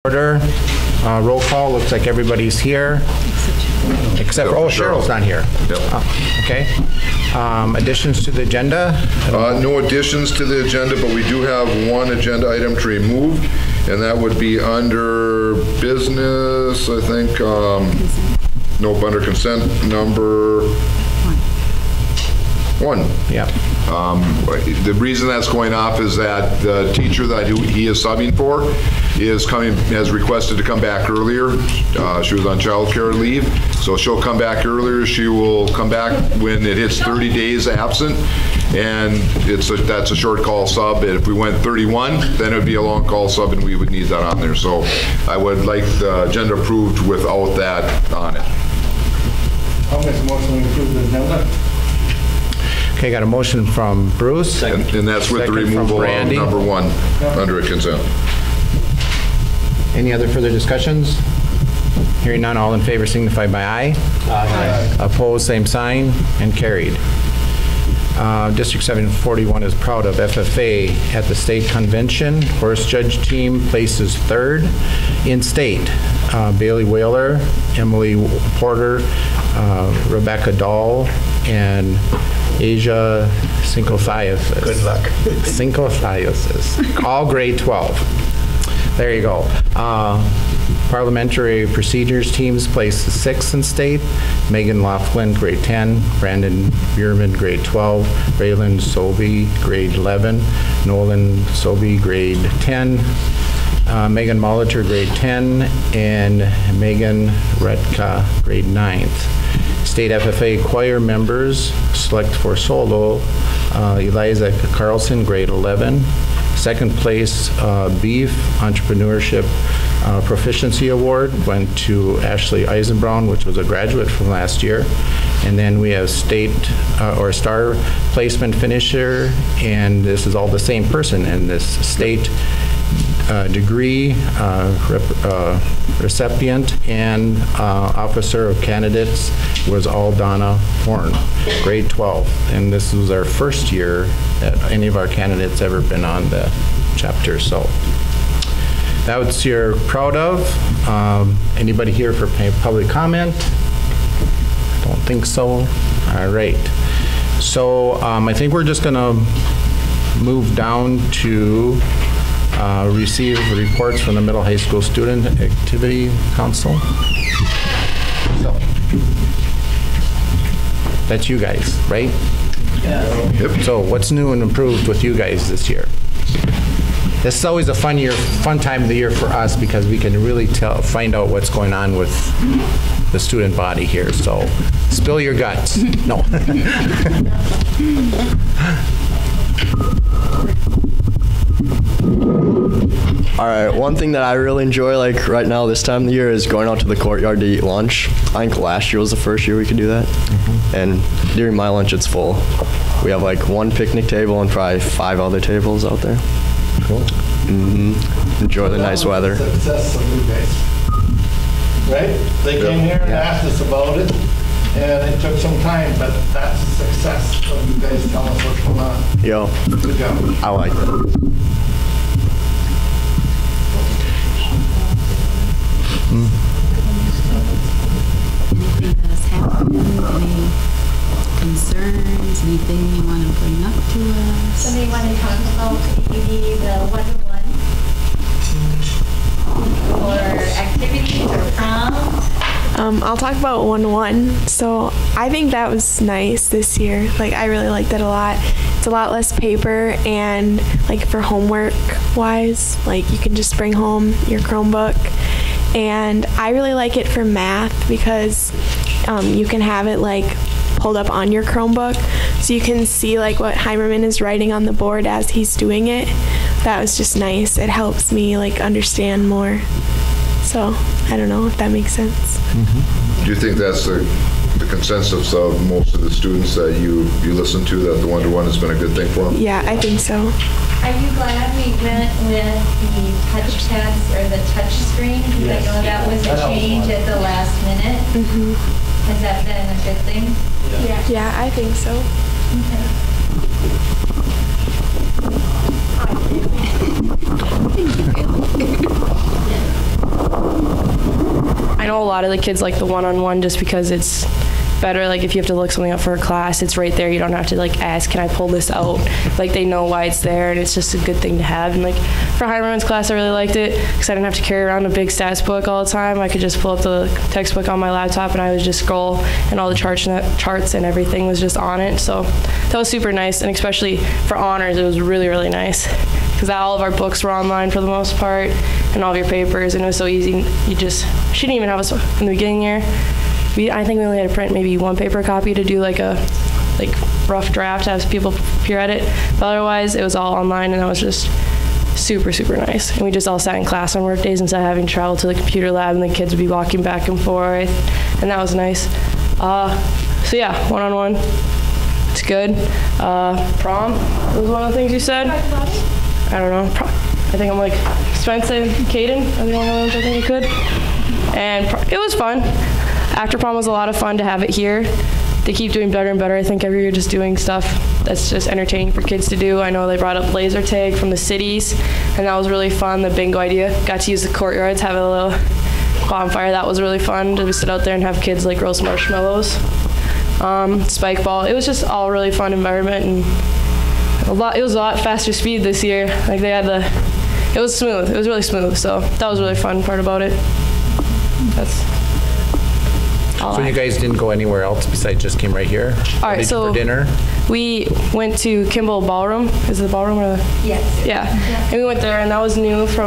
Order. Roll call. Looks like everybody's here. Except, Cheryl's not here. Yep. Okay. Additions to the agenda? No additions to the agenda, but we do have one agenda item to remove, and that would be under business, I think. Nope, under consent number 1. Yep. The reason that's going off is that the teacher that he is subbing for has requested to come back earlier. She was on child care leave, so she'll come back earlier. She will come back when it hits 30 days absent, and that's a short call sub. And if we went 31, then it would be a long call sub, and we would need that on there. So I would like the agenda approved without that on it. I'll make a motion to approve the agenda. Okay, got a motion from Bruce. And that's with the removal of number 1 under a consent. Any other further discussions? Hearing none, all in favor signify by aye. Aye. Opposed, same sign, and carried. District 741 is proud of FFA at the state convention. Horse judge team places 3rd in state. Bailey Whaler, Emily Porter, Rebecca Dahl, and Asia Syncothiasis. Good luck. Syncothiasis. All grade 12. There you go. Parliamentary procedures teams placed 6th in state. Megan Laughlin, grade 10. Brandon Bierman, grade 12. Raylan Sobey, grade 11. Nolan Sobey, grade 10. Megan Molitor, grade 10. And Megan Redka, grade 9th. State FFA choir members select for solo, Eliza Carlson, grade 11. Second place, Beef Entrepreneurship Proficiency Award went to Ashley Eisenbraun, which was a graduate from last year. And then we have state or star placement finisher, and this is all the same person in this state degree recipient and officer of candidates was all Donna Horn, grade 12. And this was our first year that any of our candidates ever been on the chapter. So that's you're proud of. Anybody here for public comment? Don't think so. All right. So I think we're just gonna move down to receive reports from the Middle High School Student Activity Council. So, that's you guys, right? Yeah. Yep. So what's new and improved with you guys this year? This is always a fun time of the year for us because we can really find out what's going on with the student body here. So spill your guts. No. All right, one thing that I really enjoy, like right now this time of the year, is going out to the courtyard to eat lunch. I think last year was the first year we could do that. And during my lunch, it's full. We have like 1 picnic table and probably 5 other tables out there. Cool. Enjoy the nice weather. Success of you guys. Right? They came here and asked us about it, and it took some time, but that's a success when you guys tell us what's going on. Yo, Good job. I like that. Anything that has happened, any concerns, anything you want to bring up to us? Somebody want to talk about maybe the 1-to-1 or activities or proms? I'll talk about 1-to-1. So I think that was nice this year. Like, I really liked it a lot. It's a lot less paper, and like for homework wise, like you can just bring home your Chromebook. And I really like it for math because you can have it like pulled up on your Chromebook, so you can see like what Heimerman is writing on the board as he's doing it. That was just nice. It helps me like understand more. So I don't know if that makes sense. Do you think that's the consensus of most of the students that you listen to, that the 1-to-1 has been a good thing for them? Yeah, I think so. Are you glad we went with the touch pads or the touch screen? Because I know that was a change at the last minute. Has that been a good thing? Yeah, I think so. Okay. know a lot of the kids like the one-on-one just because it's better. Like if you have to look something up for a class, it's right there. You don't have to like ask, can I pull this out? Like they know why it's there, and it's just a good thing to have. And like for Heimerman's class, I really liked it because I didn't have to carry around a big stats book all the time. I could just pull up the textbook on my laptop and I would just scroll, and all the charts and everything was just on it. So that was super nice, and especially for honors, it was really, really nice because all of our books were online for the most part, and all of your papers, and it was so easy. You just shouldn't even have us in the beginning year. I think we only had to print maybe one paper copy to do like a rough draft to have people peer at it. But otherwise, it was all online, and that was just super, super nice. And we just all sat in class on work days instead of having to travel to the computer lab, and the kids would be walking back and forth, and that was nice. So yeah, one-on-one, it's good. Prom was one of the things you said. I don't know. I think I'm like Spence and Caden are the only ones I think I could. And it was fun. After prom was a lot of fun to have it here. They keep doing better and better. I think every year just doing stuff that's just entertaining for kids to do. I know they brought up laser tag from the cities, and that was really fun. The bingo idea. Got to use the courtyards, have a little bonfire. That was really fun to sit out there and have kids like roast marshmallows. Spike ball. It was just all really fun environment, and it was a lot faster speed this year. Like they had it was smooth. It was really smooth. So that was a really fun part about it. That's all. So you guys didn't go anywhere else besides just came right here? All right, so for dinner? We went to Kimball Ballroom. Is it the ballroom or the? Yes. Yeah. And we went there, and that was new for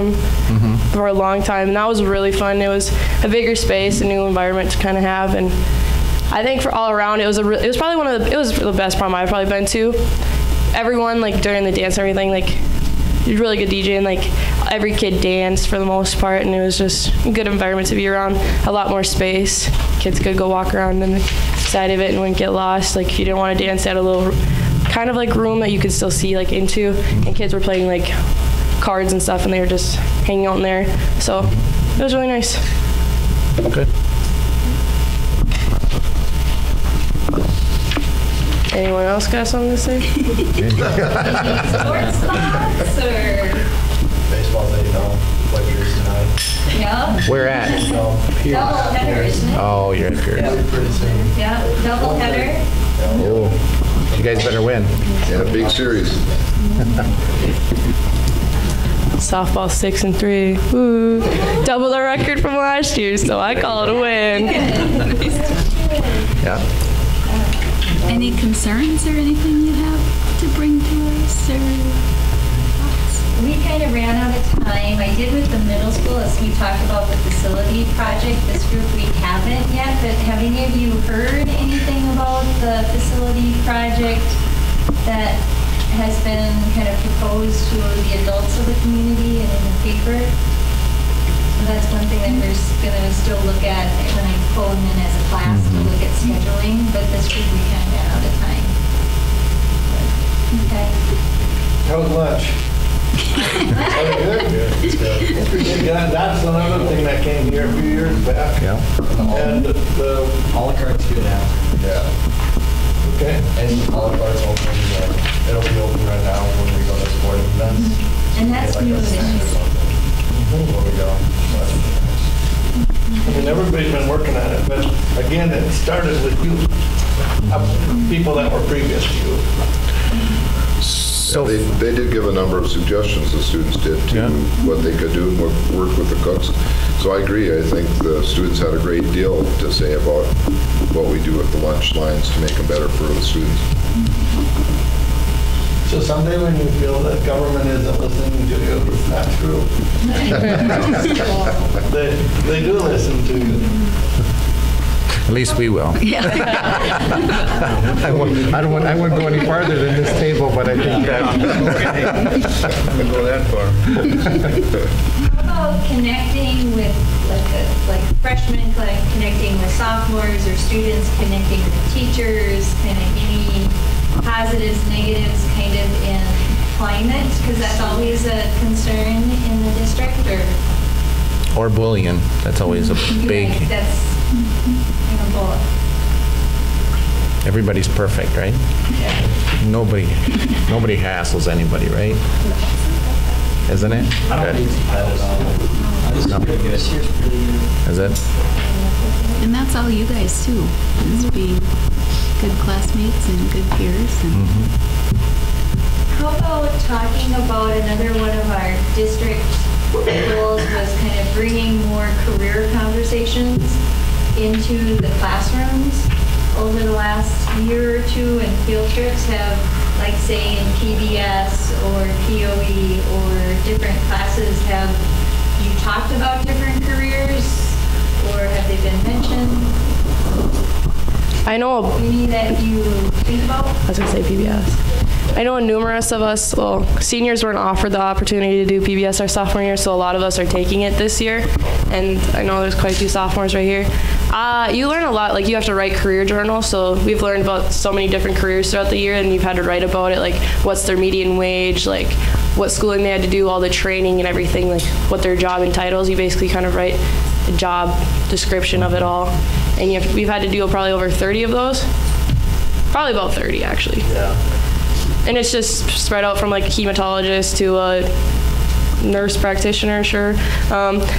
a long time, and that was really fun. It was a bigger space, a new environment to kind of have, and I think for all around, it was probably it was the best prom I've probably been to. Everyone like during the dance and everything, like it was really good DJ, and like every kid danced for the most part, and it was just a good environment to be around. A lot more space. Kids could go walk around on the side of it and wouldn't get lost. Like if you didn't want to dance, they had a little kind of like room that you could still see like into, and kids were playing like cards and stuff, and they were just hanging out in there. So it was really nice. Good. Anyone else got something to say? Sports thoughts or? Baseball's at Lakers tonight. Yeah. Where at? Double header, isn't it? Oh, you're at Pierce. Pretty soon. Yeah, double header. Oh, you guys better win. Yeah, big series. Softball 6-3. Woo. Double the record from last year, so I call it a win. Yeah. Any concerns or anything you have to bring to us or thoughts? We kind of ran out of time. I did with the middle school as we talked about the facility project. This group we haven't yet, but have any of you heard anything about the facility project that has been kind of proposed to the adults of the community and in the paper? So that's one thing that we're going to still look at when I pull them in as a class to look at scheduling, but this week we kind of ran out of time. Okay. How was lunch? Yeah, that's another thing that came here a few years back. Yeah. And the, A la carte's good now. yeah. Okay. And a la carte's open. It'll be open right now when we go to sporting events. And that's new this year. When we go. I mean, everybody's been working on it, but again, it started with you, people that were previous to you. So They did give a number of suggestions, the students did, to what they could do and work with the cooks. So I agree. I think the students had a great deal to say about what we do with the lunch lines to make them better for the students. So someday when you feel that government isn't listening to you, that's true. They do listen to you. at least we will. Yeah. I wouldn't go any farther than this table, but I think that. I'm gonna go that far. How about connecting with like freshmen, like connecting with sophomores or students, connecting with teachers, kind of any positives, negatives kind of in climate, because that's always a concern in the district, Or bullying, that's always a big, that's kind of both. everybody's perfect, right? Nobody hassles anybody, right? Isn't it? I don't Good. think it's bad at all. I just No. feel good. Is it? And that's all you guys too, is being good classmates and good peers. And How about talking about another one of our district goals was kind of bringing more career conversations into the classrooms over the last year or two, and field trips have, like say in PBS or POE or different classes, have you talked about different careers or have they been mentioned? I know Any that you think about? I was gonna say PBS. I know numerous of us, well, seniors weren't offered the opportunity to do PBS our sophomore year, so a lot of us are taking it this year. And I know there's quite a few sophomores right here. You learn a lot, like you have to write career journals, so we've learned about so many different careers throughout the year, and you've had to write about it, like what's their median wage, like what schooling they had to do, all the training and everything, like what their job entitles. You basically kind of write a job description of it all. And we've had to do probably over 30 of those. Probably about 30, actually. Yeah. And it's just spread out from like a hematologist to a nurse practitioner, sure.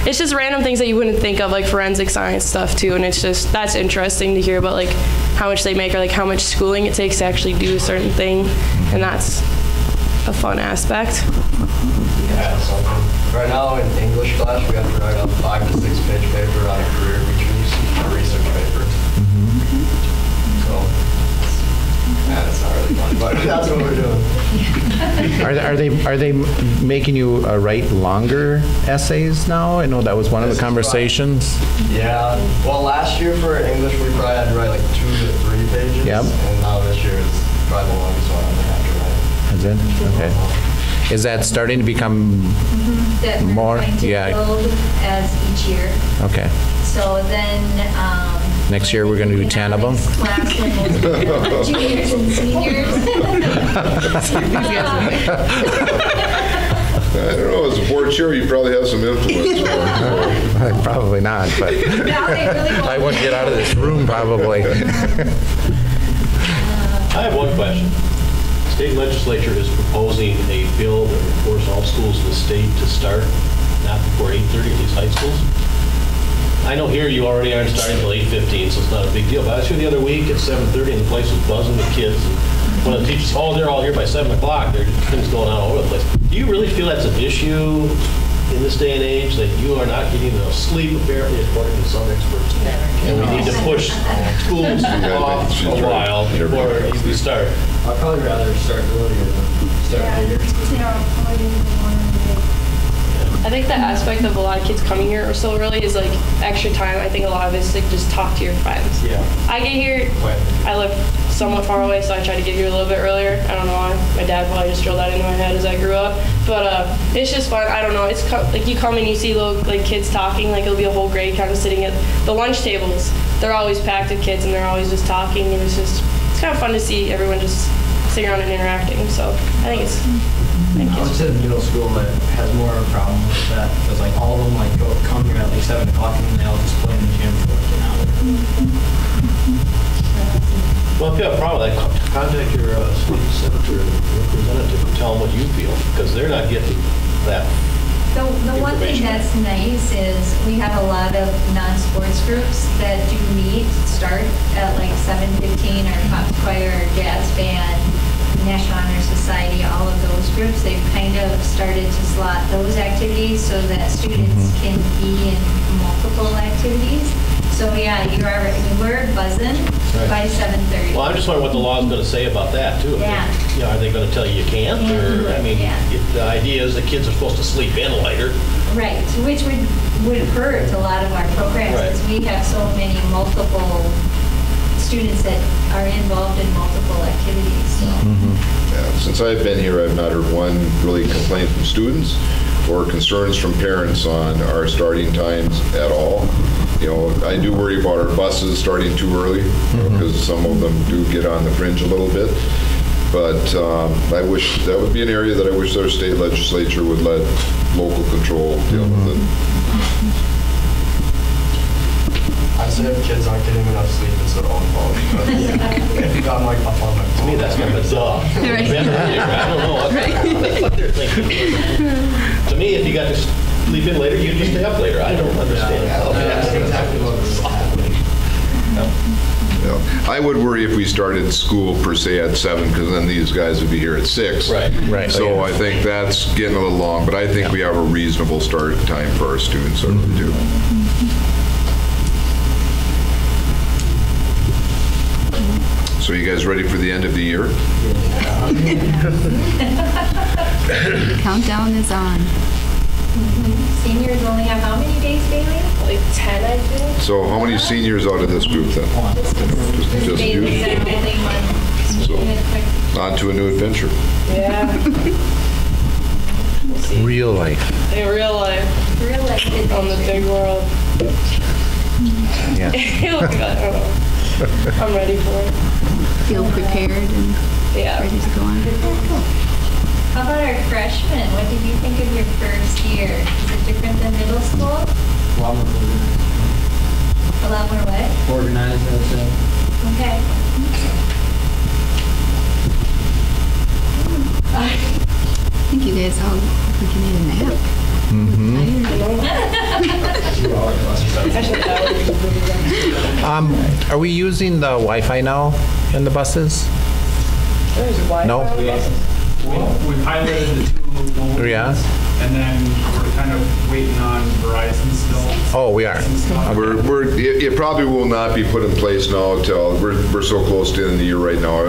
It's just random things that you wouldn't think of, like forensic science stuff too. And it's just, that's interesting to hear about like how much they make or like how much schooling it takes to actually do a certain thing. And that's a fun aspect. Yeah, something. Right now in English class, we have to write a 5 to 6 page paper on a career we choose, a research paper. So, yeah, it's not really fun, but that's what we're doing. Are they making you write longer essays now? I know that was one of the conversations. Yeah. Well, last year for English, we probably had to write like 2 to 3 pages. Yep. And now this year it's probably the longest one I'm gonna have to write. Is it? Okay. Is that starting to become That we're more? trying to Yeah. build as each year. Okay. So then, Next year we're going to do 10 of them? Class when most juniors and seniors. I don't know, as a board chair, you probably have some influence. Probably not, but I wouldn't get out of this room probably. I have one question. State legislature is proposing a bill that would force all schools in the state to start not before 8:30, at least high schools. I know here you already aren't starting until 8:15, so it's not a big deal. But I was here the other week at 7:30 and the place was buzzing with kids. And one of the teachers, oh, they're all here by 7 o'clock. There's things going on all over the place. Do you really feel that's an issue in this day and age, that you are not getting enough sleep, apparently, according to some experts? And we need to push schools off a while before we start. I'd probably rather start earlier than start later. I think the aspect of a lot of kids coming here so early is like extra time. I think a lot of it is like just talk to your friends. Yeah. I get here, I live somewhat far away, so I try to get here a little bit earlier. I don't know why. My dad probably just drilled that into my head as I grew up. But it's just fun. I don't know. It's like you come and you see little like kids talking. Like it'll be a whole grade kind of sitting at the lunch tables. They're always packed with kids and they're always just talking. And it's kind of fun to see everyone just sitting around and interacting. So I think it's. I would say the middle school that has more of a problem with that, because like all of them like come here at like 7 o'clock and then they all just play in the gym for like an hour. Well, if you have a problem with that, contact your state senator and representative and tell them what you feel, because they're not getting that. The one thing that's nice is we have a lot of non-sports groups that do meet, start at like 7:15, our pop choir, our jazz band, National Honor Society, all of those groups. They've kind of started to slot those activities so that students can be in multiple activities. So yeah, we're buzzing by 7:30. Well, I'm just wondering what the law is going to say about that, too. Yeah. You know, are they going to tell you you can't? Or, I mean, the idea is that kids are supposed to sleep in later. Right, which would hurt a lot of our programs, because we have so many multiple students that are involved in multiple activities. So. Yeah, since I've been here, I've not heard one really complaint from students or concerns from parents on our starting times at all. You know, I do worry about our buses starting too early, because some of them do get on the fringe a little bit. But I wish, that would be an area that I wish our state legislature would let local control deal with it. I'd say if kids aren't getting enough sleep, it's their own fault. If you got like up on my To me, that's kind of a duh. Right. I don't know what they're thinking. To me, if you got to sleep in later, you just stay up later. I don't understand. That's exactly what we're I would worry if we started school per se at 7, because then these guys would be here at 6. Right. So I think that's getting a little long, but I think we have a reasonable start time for our students, I really do. So you guys ready for the end of the year? Countdown is on. Seniors only have how many days, Bailey? Like 10, I think. So how many seniors out of this group then? Just you? Bailey's our only one. So, on to a new adventure. Yeah. Real life. In real life. Real life On the big world. Yeah. Oh my God, I don't know. I'm ready for it. Feel prepared and Yeah. ready to go on. How about our freshmen? What did you think of your first year? Is it different than middle school? A lot more organized. A lot more what? Organized, I would say. Okay. I think you guys all think you need a nap. Are we using the Wi-Fi now in the buses? There's Wi-Fi No. on the buses? Well, we piloted the 2 mobile Yeah. ones, and then we're kind of waiting on Verizon still. Oh, we are. It probably will not be put in place now till, we're so close to the end of the year right now.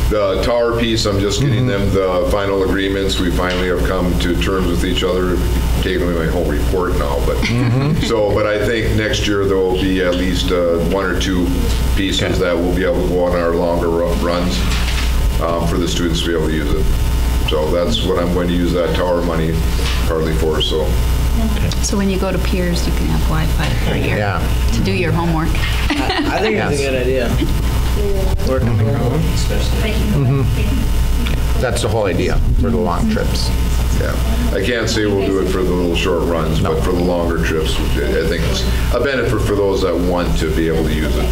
The tower piece, I'm just getting them the final agreements. We finally have come to terms with each other, taking away my whole report now, but, but I think next year there will be at least 1 or 2 pieces that will be able to go on our longer runs for the students to be able to use it. So that's what I'm going to use that tower money partly for, so. So when you go to Piers, you can have Wi-Fi for to do your homework. I think it's a good idea. Working from home. That's the whole idea for the long trips. Yeah, I can't say we'll do it for the little short runs, but for the longer trips, I think it's a benefit for those that want to be able to use it.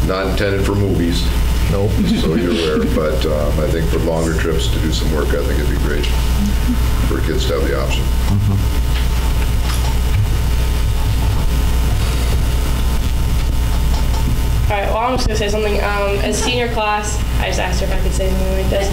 Not intended for movies. Nope. So you're aware, but I think for longer trips to do some work, I think it'd be great for kids to have the option. All right, well, I'm just going to say something. As senior class, I just asked her if I could say something like this.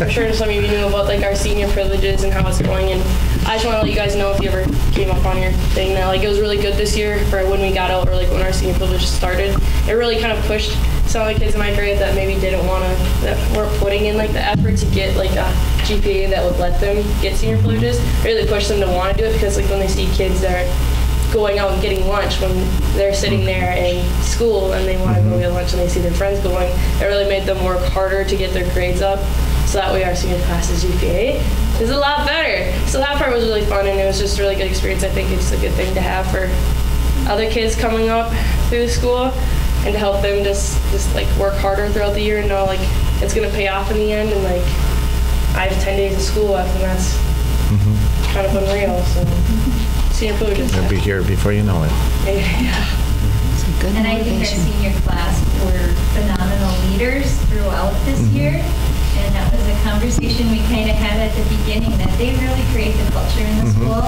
I'm sure some of you knew about like our senior privileges and how it's going, and I just want to let you guys know if you ever came up on your thing that like it was really good this year for when we got out or like when our senior privileges started. It really kind of pushed some of the kids in my grade that maybe didn't want to, that weren't putting in like the effort to get like a GPA that would let them get senior privileges. It really pushed them to want to do it because like when they see kids that are going out and getting lunch when they're sitting there in school and they want to go get lunch and they see their friends going, it really made them work harder to get their grades up. So that way our senior class's GPA is a lot better. So that part was really fun and it was just a really good experience. I think it's a good thing to have for other kids coming up through the school and to help them just like work harder throughout the year and know like it's going to pay off in the end. And like I have 10 days of school left and that's kind of unreal. So. Senior privileges. They'll be here before you know it. Yeah. Some good And I think our motivation. senior class were phenomenal leaders throughout this year. And that was a conversation we kind of had at the beginning, that they really create the culture in the school.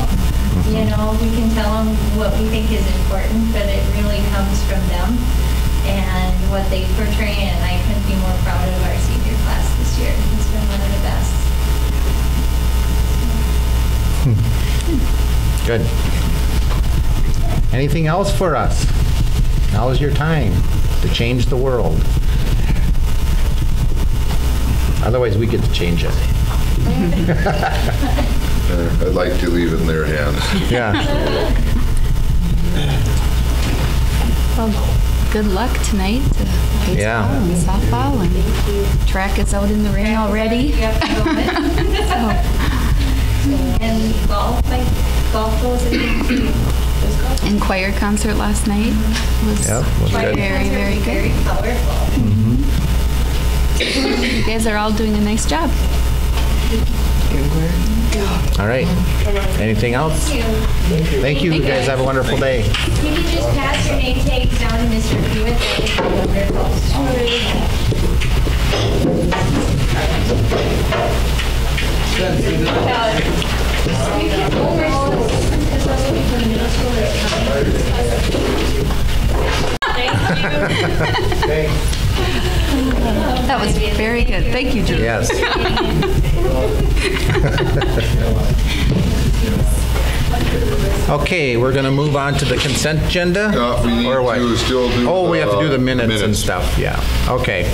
You know, we can tell them what we think is important, but it really comes from them and what they portray. And I couldn't be more proud of our senior class this year. It's been one of the best. Good. Anything else for us? Now is your time to change the world. Otherwise, we get to change it. I'd like to leave it in their hands. Yeah. Well, good luck tonight to baseball and softball, and track is out in the rain already. And golf was a big too. And choir concert last night was Choir very, concert very was good. Very powerful. You guys are all doing a nice job. All right. Anything else? Thank you. Thank you. You guys have a wonderful day. You can just pass your name tags down to Mr. Hewitt. That would be wonderful. Thank you. Thank you, Julie. Yes. Okay, we're going to move on to the consent agenda? We need Or what? to still do Oh, we have to do the the minutes and minutes. stuff, yeah. Okay.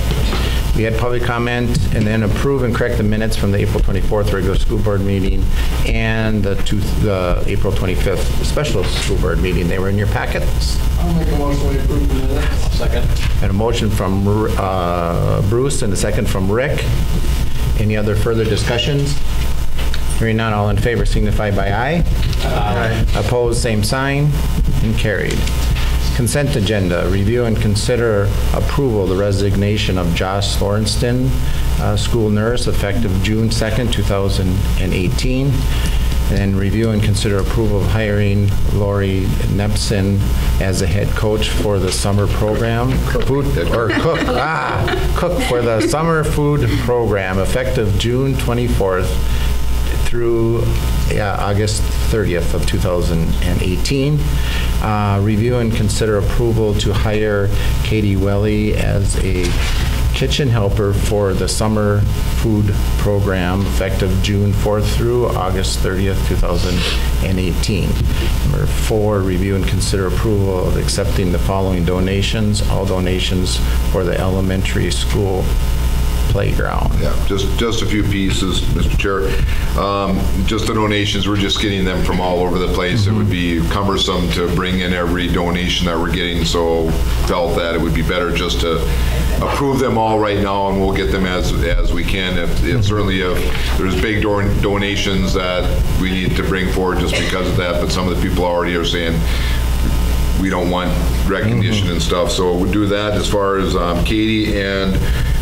We had public comment and then approve and correct the minutes from the April 24th regular school board meeting and the April 25th special school board meeting. They were in your packets. I'll make a motion to approve the minutes. Second. And a motion from Bruce and a second from Rick. Any other further discussions? Hearing none, all in favor signify by aye. Aye. Opposed, same sign, and carried. Consent agenda, review and consider approval of the resignation of Josh Thornston, school nurse, effective June 2nd, 2018. And review and consider approval of hiring Lori Nepson as the head coach for the summer program. Cook for the summer food program, effective June 24th through August 30th of 2018. Review and consider approval to hire Katie Welly as a kitchen helper for the summer food program, effective June 4th through August 30th, 2018. Number 4, review and consider approval of accepting the following donations, all donations for the elementary school playground. Yeah, just a few pieces, Mr. Chair. Just the donations, we're just getting them from all over the place. It would be cumbersome to bring in every donation that we're getting, so felt that it would be better just to approve them all right now, and we'll get them as we can. Certainly if there's big donations that we need to bring forward just because of that, but some of the people already are saying we don't want recognition and stuff, so we'll do that. As far as Katie and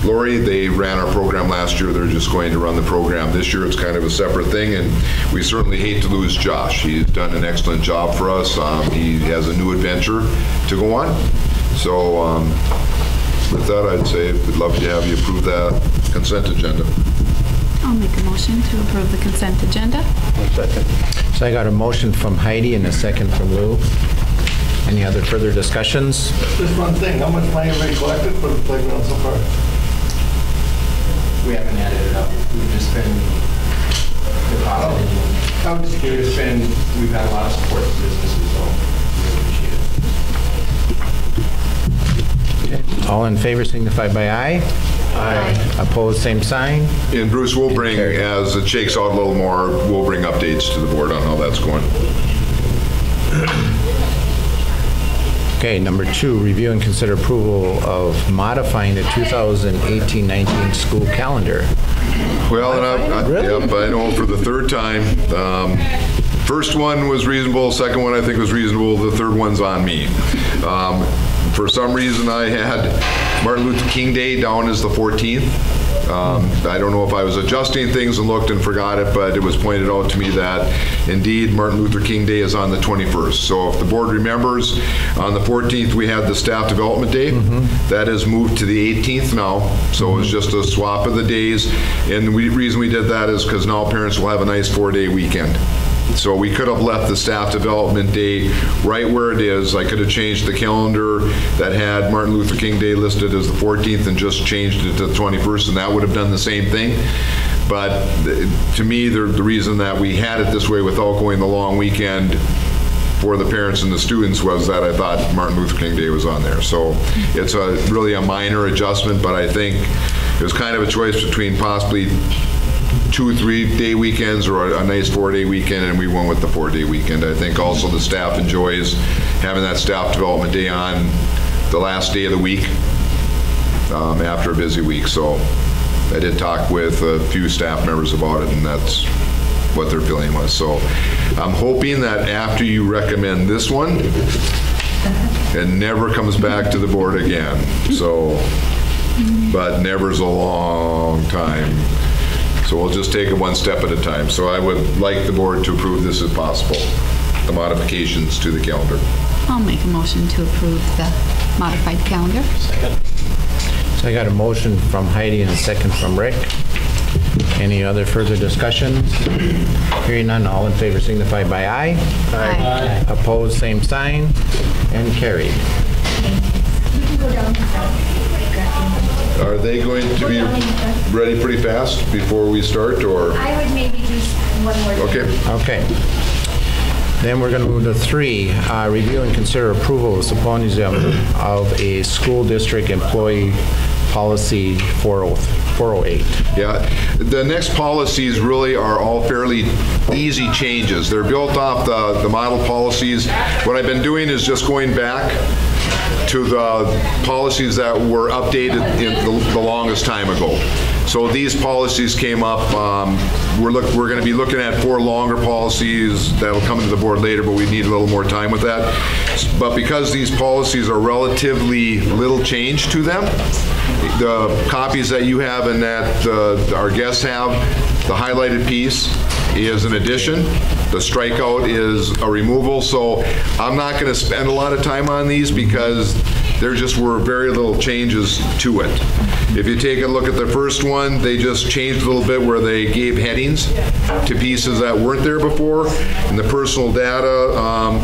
Lori, they ran our program last year. They're just going to run the program. This year it's kind of a separate thing, and we certainly hate to lose Josh. He's done an excellent job for us. He has a new adventure to go on. So with that, I'd say we'd love to have you approve that consent agenda. I'll make a motion to approve the consent agenda. So I got a motion from Heidi and a second from Lou. Any other further discussions? Just one thing, how much money have we collected for the playground so far? We haven't added it up. We've just been depositing. I was just curious. We've had a lot of support from businesses, so we appreciate it. All in favor signify by aye. Aye. Opposed, same sign. And Bruce, we'll bring, as it shakes out a little more, we'll bring updates to the board on how that's going. Okay, number 2, review and consider approval of modifying the 2018-19 school calendar. Well, and yep, I know for the third time. First one was reasonable, second one I think was reasonable, the third one's on me. For some reason I had Martin Luther King Day down as the 14th. I don't know if I was adjusting things and looked and forgot it, but it was pointed out to me that indeed Martin Luther King Day is on the 21st. So if the board remembers, on the 14th we had the Staff Development Day. That is moved to the 18th now. So it was just a swap of the days. And the reason we did that is because now parents will have a nice 4-day weekend. So we could have left the Staff Development Day right where it is. I could have changed the calendar that had Martin Luther King Day listed as the 14th and just changed it to the 21st, and that would have done the same thing. But to me, the reason that we had it this way without going the long weekend for the parents and the students was that I thought Martin Luther King Day was on there. So it's really a minor adjustment, but I think it was kind of a choice between possibly 2 or 3 day weekends or a nice 4-day weekend, and we went with the 4-day weekend. I think also the staff enjoys having that Staff Development Day on the last day of the week after a busy week. So I did talk with a few staff members about it, and that's what their feeling was. So I'm hoping that after you recommend this one, it never comes back to the board again. So, but never's a long time. So we'll just take it one step at a time. So I would like the board to approve this if possible, the modifications to the calendar. I'll make a motion to approve the modified calendar. Second. So I got a motion from Heidi and a second from Rick. Any other further discussions? Hearing none, all in favor signify by aye. Aye. Opposed, same sign, and carried. You can go down to that. Are they going to be ready pretty fast before we start, or? I would maybe do one more thing. Okay. Okay. Then we're going to move to 3, review and consider approval of symposium of a school district employee policy 408. Yeah, the next policies really are all fairly easy changes. They're built off the model policies. What I've been doing is just going back to the policies that were updated in the longest time ago. So these policies came up, we're going to be looking at 4 longer policies that'll come to the board later, but we need a little more time with that. But because these policies are relatively little change to them, the copies that you have and that our guests have, the highlighted piece is an addition. The strikeout is a removal. So I'm not going to spend a lot of time on these because there just were very little changes to it. If you take a look at the first one, they just changed a little bit where they gave headings to pieces that weren't there before. And the personal data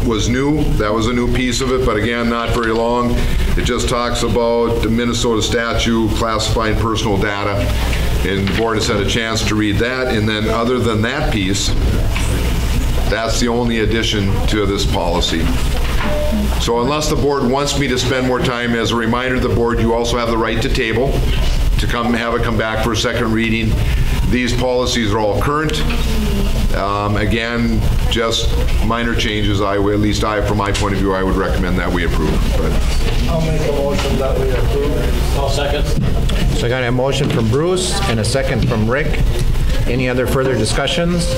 was new. That was a new piece of it, but again, not very long. It just talks about the Minnesota statute classifying personal data. And the board has had a chance to read that. And then other than that piece, that's the only addition to this policy. So unless the board wants me to spend more time, as a reminder to the board, you also have the right to table, to have it come back for a second reading. These policies are all current. Again, just minor changes. At least from my point of view, I would recommend that we approve. But I'll make a motion that we approve. I'll second. So I got a motion from Bruce and a second from Rick. Any other further discussions?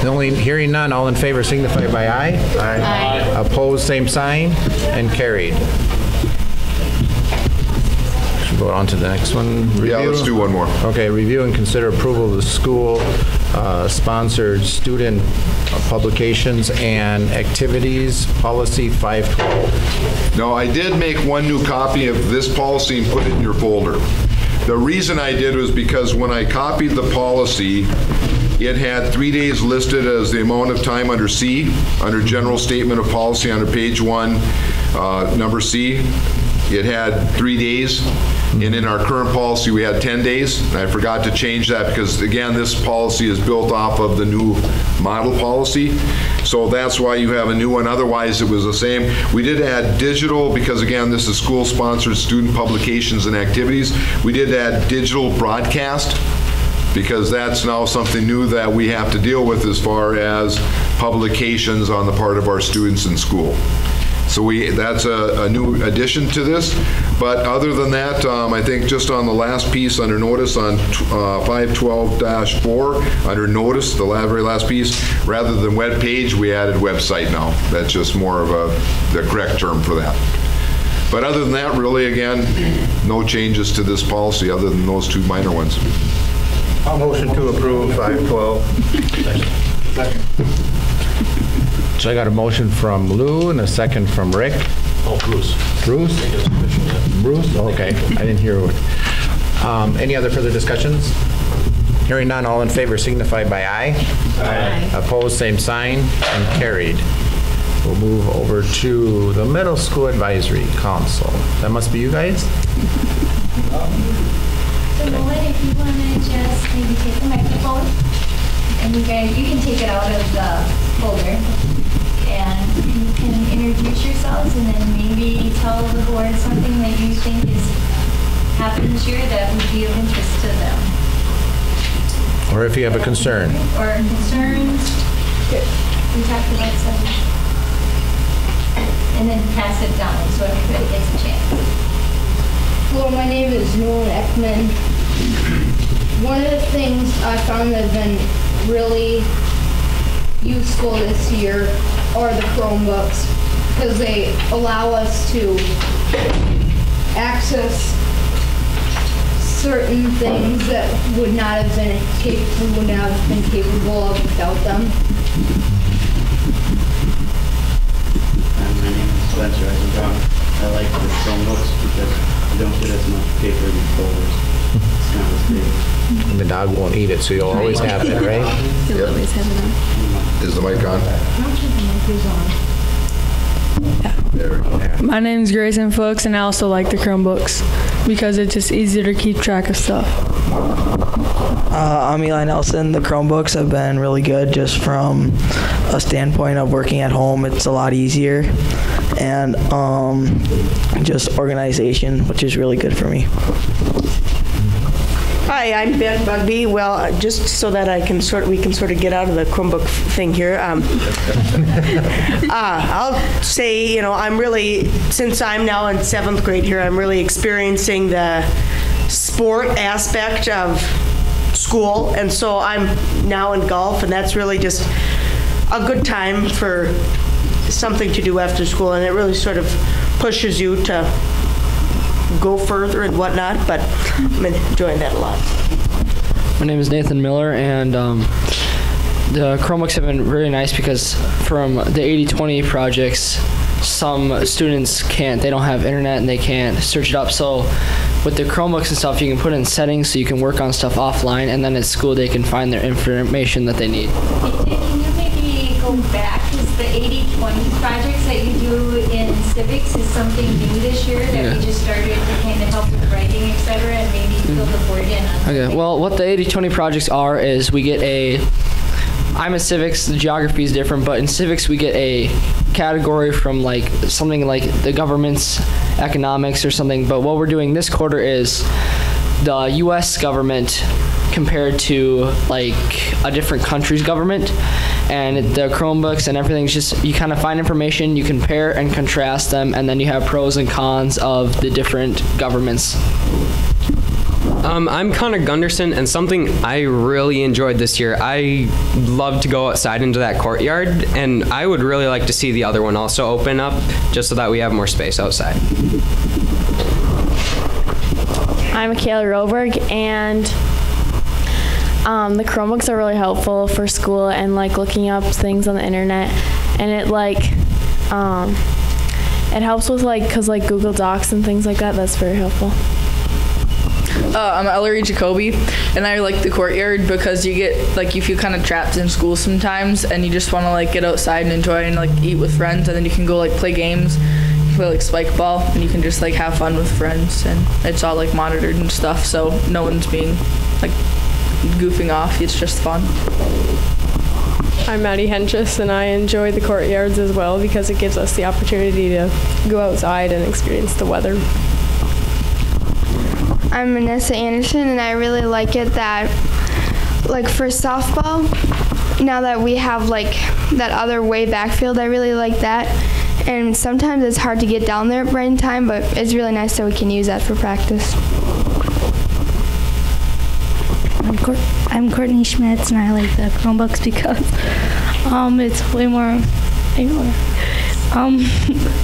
Only hearing none, all in favor signify by aye. Aye. Opposed, same sign, and carried. Should go on to the next one. yeah, Review. let's do one more. Okay, review and consider approval of the school sponsored student publications and activities policy 512. Now, I did make one new copy of this policy and put it in your folder. The reason I did was because when I copied the policy, it had 3 days listed as the amount of time under C, under general statement of policy under page 1, number C. It had 3 days, and in our current policy, we had 10 days. And I forgot to change that because, again, this policy is built off of the new model policy. So that's why you have a new one. Otherwise, it was the same. We did add digital because, again, this is school-sponsored student publications and activities. We did add digital broadcast because that's now something new that we have to deal with as far as publications on the part of our students in school. So that's a new addition to this. But other than that, I think just on the last piece under notice on 512-4, under notice, the very last piece, rather than web page, we added website now. That's just more of the correct term for that. But other than that, really, again, no changes to this policy other than those 2 minor ones. I'll motion to approve 512. So I got a motion from Lou and a second from Rick. Oh, Bruce. Bruce? I think it's official, yeah. Bruce? Okay, I didn't hear. Any other further discussions? Hearing none, all in favor signify by aye. Aye. Opposed, same sign, and carried. We'll move over to the Middle School Advisory Council. That must be you guys? So Nolan, if you want to just maybe take the microphone, and you can take it out of the folder, and you can introduce yourselves, and then maybe tell the board something that you think is happened this year that would be of interest to them. Or if you have a concern. Or concerns. We talked about some. And then pass it down so everybody gets a chance. Hello, my name is Nolan Ekman. One of the things I found that has been really useful this year are the Chromebooks because they allow us to access certain things that would not have been capable of without them. My name is Spencer Eisenbrock. I like the Chromebooks because you don't get as much paper in the folders. It's not as big. And the dog won't eat it, so you'll always have it, right? You'll always have it on. Is the mic on? My name's Grayson Fuchs, and I also like the Chromebooks. because it's just easier to keep track of stuff. I'm Eli Nelson. The Chromebooks have been really good just from a standpoint of working at home. It's a lot easier, and just organization, which is really good for me. Hi, I'm Ben Bugby. Well, just so that we can sort of get out of the Chromebook thing here. I'll say, I'm really, since I'm now in 7th grade here, I'm really experiencing the sport aspect of school, and so I'm now in golf, and that's really just a good time for something to do after school, and it really sort of pushes you to go further and whatnot, but I'm enjoying that a lot. My name is Nathan Miller, and the Chromebooks have been really nice because from the 80-20 projects, some students they don't have internet and they can't search it up. So with the Chromebooks and stuff, you can put in settings so you can work on stuff offline, and then at school they can find their information that they need. Can you maybe go back? Is the 80-20 projects that you do in civics is something new this year that we just started to kind of help with writing, et cetera, and maybe fill the board in on? Okay, well, what the 80-20 projects are is we get I'm in civics, the geography is different, but in civics we get a category from something like the government's economics or something, but what we're doing this quarter is the U.S. government compared to a different country's government, and the Chromebooks and everything's just, you kind of find information, you compare and contrast them, and then you have pros and cons of the different governments. I'm Connor Gunderson, and something I really enjoyed this year, I love to go outside into that courtyard, and I would really like to see the other one also open up just so that we have more space outside. I'm Kayla Roberg, and the Chromebooks are really helpful for school and looking up things on the internet, and it helps with because Google Docs and things like that. That's very helpful. I'm Ellery Jacoby, and I like the courtyard because you you feel kind of trapped in school sometimes, and you just want to get outside and enjoy and eat with friends, and then you can go play games, play spike ball, and you can just have fun with friends, and it's all monitored and stuff, so no one's being goofing off. It's just fun. I'm Maddie Henchus, and I enjoy the courtyards as well because it gives us the opportunity to go outside and experience the weather. I'm Vanessa Anderson, and I really like it that, for softball, now that we have, that other way backfield, I really like that. And sometimes it's hard to get down there right in time, but it's really nice that we can use that for practice. I'm Courtney Schmitz, and I like the Chromebooks because it's way more,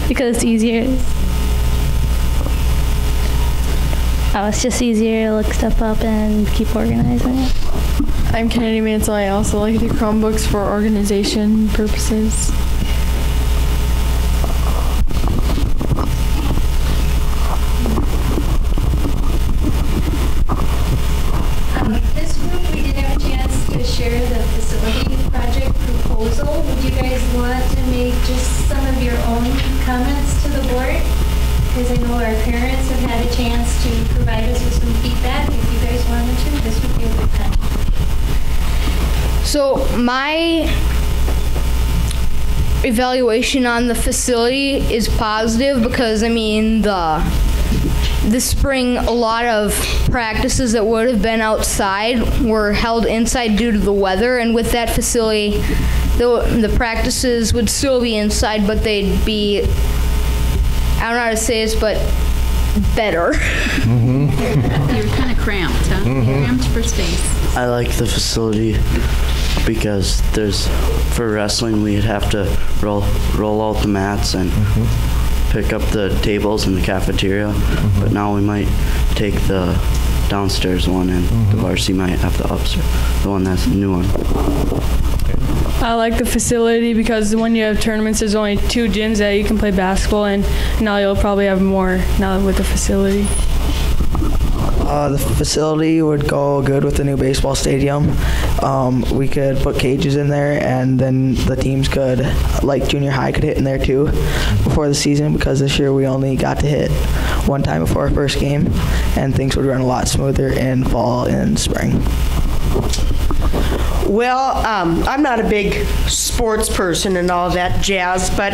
because it's easier. It's just easier to look stuff up and keep organizing it. I'm Kennedy Mansell. I also like the Chromebooks for organization purposes. This group, we did have a chance to share the facility project proposal. Would you guys want to make just some of your own comments to the board? Because I know our parents have had a chance to provide us with some feedback. If you guys wanted to, this would be a good time. So my evaluation on the facility is positive because, this spring a lot of practices that would have been outside were held inside due to the weather, and with that facility, the practices would still be inside, but they'd be, I don't know how to say this, but better. You're kind of cramped, huh? Cramped for space. I like the facility because for wrestling, we'd have to roll out the mats and pick up the tables in the cafeteria, but now we might take the downstairs one, and the varsity might have the upstairs, the one that's the new one. I like the facility because when you have tournaments, there's only 2 gyms that you can play basketball in. Now you'll probably have more now with the facility. The facility would go good with the new baseball stadium. We could put cages in there, and then the teams could, like junior high, could hit in there too before the season, because this year we only got to hit one time before our first game, and things would run a lot smoother in fall and spring. Well, I'm not a big sports person and all that jazz, but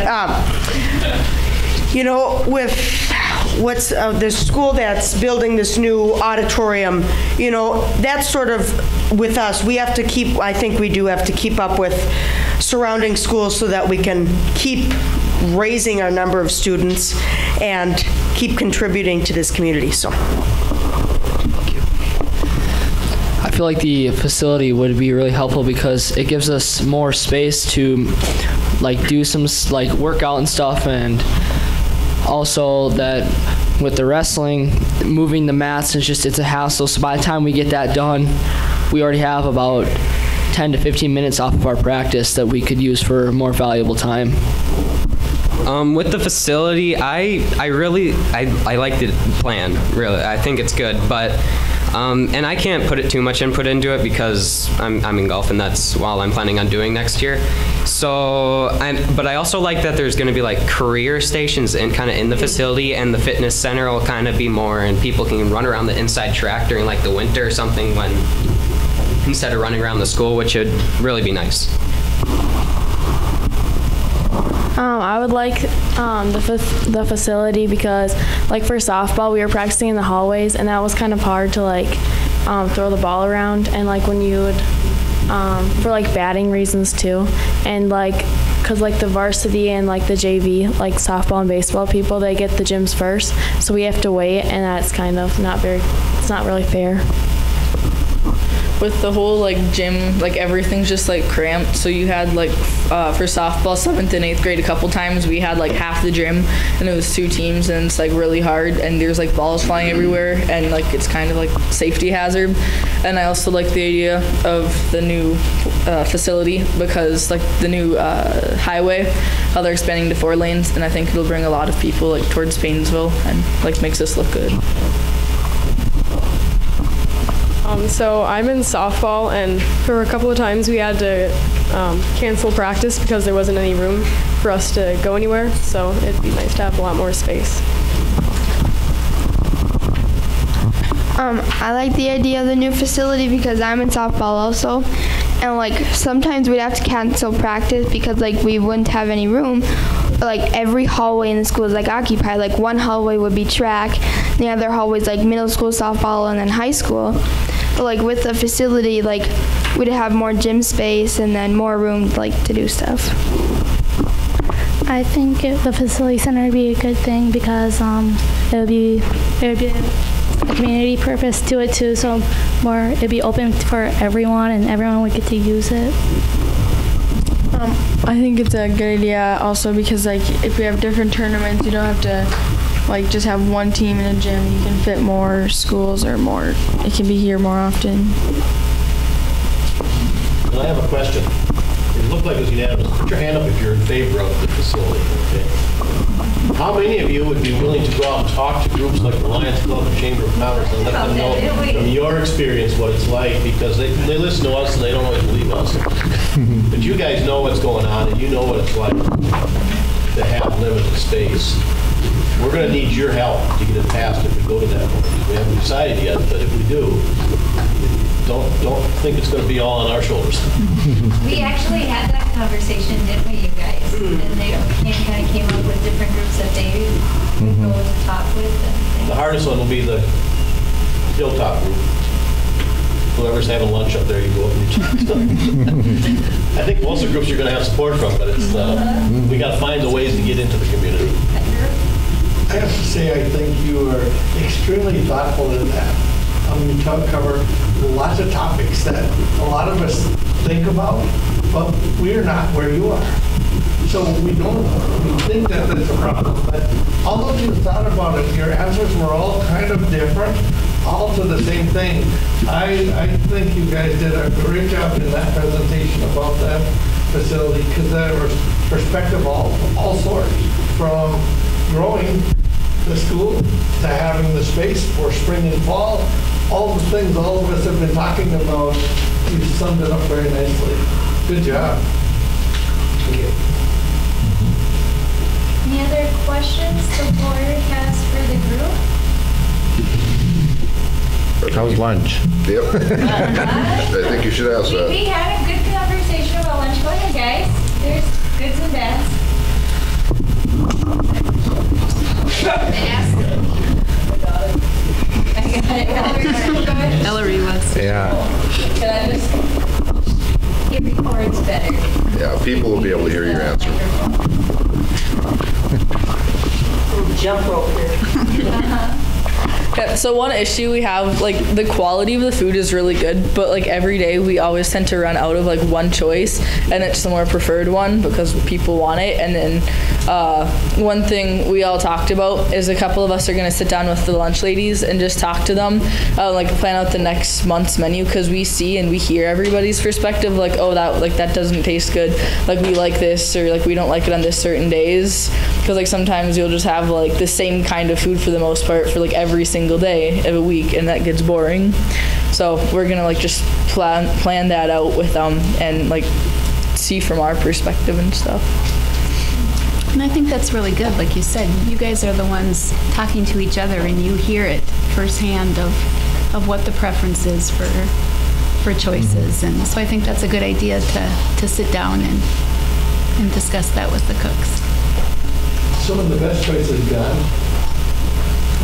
you know, with what's the school that's building this new auditorium, you know, that's sort of with us. We have to keep, I think we do have to keep up with surrounding schools so that we can keep raising our number of students and keep contributing to this community. So. I feel like the facility would be really helpful because it gives us more space to like do some like workout and stuff, and also that with the wrestling, moving the mats it's a hassle. So by the time we get that done, we already have about 10 to 15 minutes off of our practice that we could use for more valuable time. With the facility, I like the plan, really. I think it's good, but and I can't put it too much input into it because I'm in golf, and that's all I'm planning on doing next year. So, but I also like that there's going to be like career stations kind of in the facility, and the fitness center will kind of be more, and people can run around the inside track during like the winter or something instead of running around the school, which would really be nice. I would like the facility because, like for softball, we were practicing in the hallways, and that was kind of hard to like throw the ball around, and like when you would for like batting reasons too, and like because like the varsity and like the JV, like softball and baseball people, they get the gyms first, so we have to wait, and that's kind of it's not really fair. With the whole like gym, like everything's just like cramped. So you had like for softball, 7th and 8th grade, a couple times we had like half the gym, and it was 2 teams, and it's like really hard, and there's like balls flying everywhere, and like it's kind of like safety hazard. And I also like the idea of the new facility because like the new highway, how they're expanding to 4 lanes, and I think it'll bring a lot of people like towards Paynesville and like makes us look good. So I'm in softball, and for a couple of times we had to cancel practice because there wasn't any room for us to go anywhere, so it'd be nice to have a lot more space. I like the idea of the new facility because I'm in softball also, and like sometimes we'd have to cancel practice because like we wouldn't have any room. Like every hallway in the school is like occupied. Like one hallway would be track, the other hallway is like middle school softball, and then high school. But like with the facility, like we'd have more gym space and then more room like to do stuff. I think the facility center would be a good thing because it would be a community purpose to it too, so it'd be open for everyone and everyone would get to use it. I think it's a good idea also because like if we have different tournaments, you don't have to like just have one team in a gym. You can fit more schools or more. It can be here more often. I have a question. It looked like it was unanimous. Put your hand up if you're in favor of the facility. Okay. How many of you would be willing to go out and talk to groups like the Lions Club and Chamber of Commerce and let them know from your experience what it's like? Because they listen to us and they don't always believe us. But you guys know what's going on and you know what it's like to have limited space. We're going to need your help to get it passed if we go to that point. We haven't decided yet, but if we do, don't think it's going to be all on our shoulders. We actually had that conversation, didn't we, you guys? And they kind of came up with different groups that they would go to talk with. And the hardest one will be the Hilltop group. Whoever's having lunch up there, you go up and you talk to them. I think most of the groups you're going to have support from, but it's we got to find the ways to get into the community. I have to say, I think you are extremely thoughtful in that. You cover lots of topics that a lot of us think about, but we're not where you are. So we think that that's a problem. But although you thought about it, your answers were all kind of different, all to the same thing. I think you guys did a great job in that presentation about that facility because there was perspective all sorts, from growing the school to having the space for spring and fall all the things all of us have been talking about, you summed it up very nicely. Good job. Thank you. Any other questions the board has for the group? How's lunch? Yep. I think you should ask that. We had a good conversation about lunch. Go ahead, guys. There's goods and bads. Ellery was. Yeah. Can I just, it records better. Yeah, people will be able to hear your answer. Jump rope here. Yeah, so one issue we have, like, the quality of the food is really good, but like every day we always tend to run out of like one choice, and it's the more preferred one because people want it. And then one thing we all talked about is a couple of us are going to sit down with the lunch ladies and just talk to them, like plan out the next month's menu, because we see and we hear everybody's perspective, like, oh, that doesn't taste good, like we like this, or like we don't like it on this certain days, because like sometimes you'll just have like the same kind of food for the most part for like every single day of a week, and that gets boring. So we're gonna like just plan that out with them and like see from our perspective and stuff. And I think that's really good. Like you said, you guys are the ones talking to each other, and you hear it firsthand of what the preference is for choices. And so I think that's a good idea to sit down and discuss that with the cooks. Some of the best choices gone.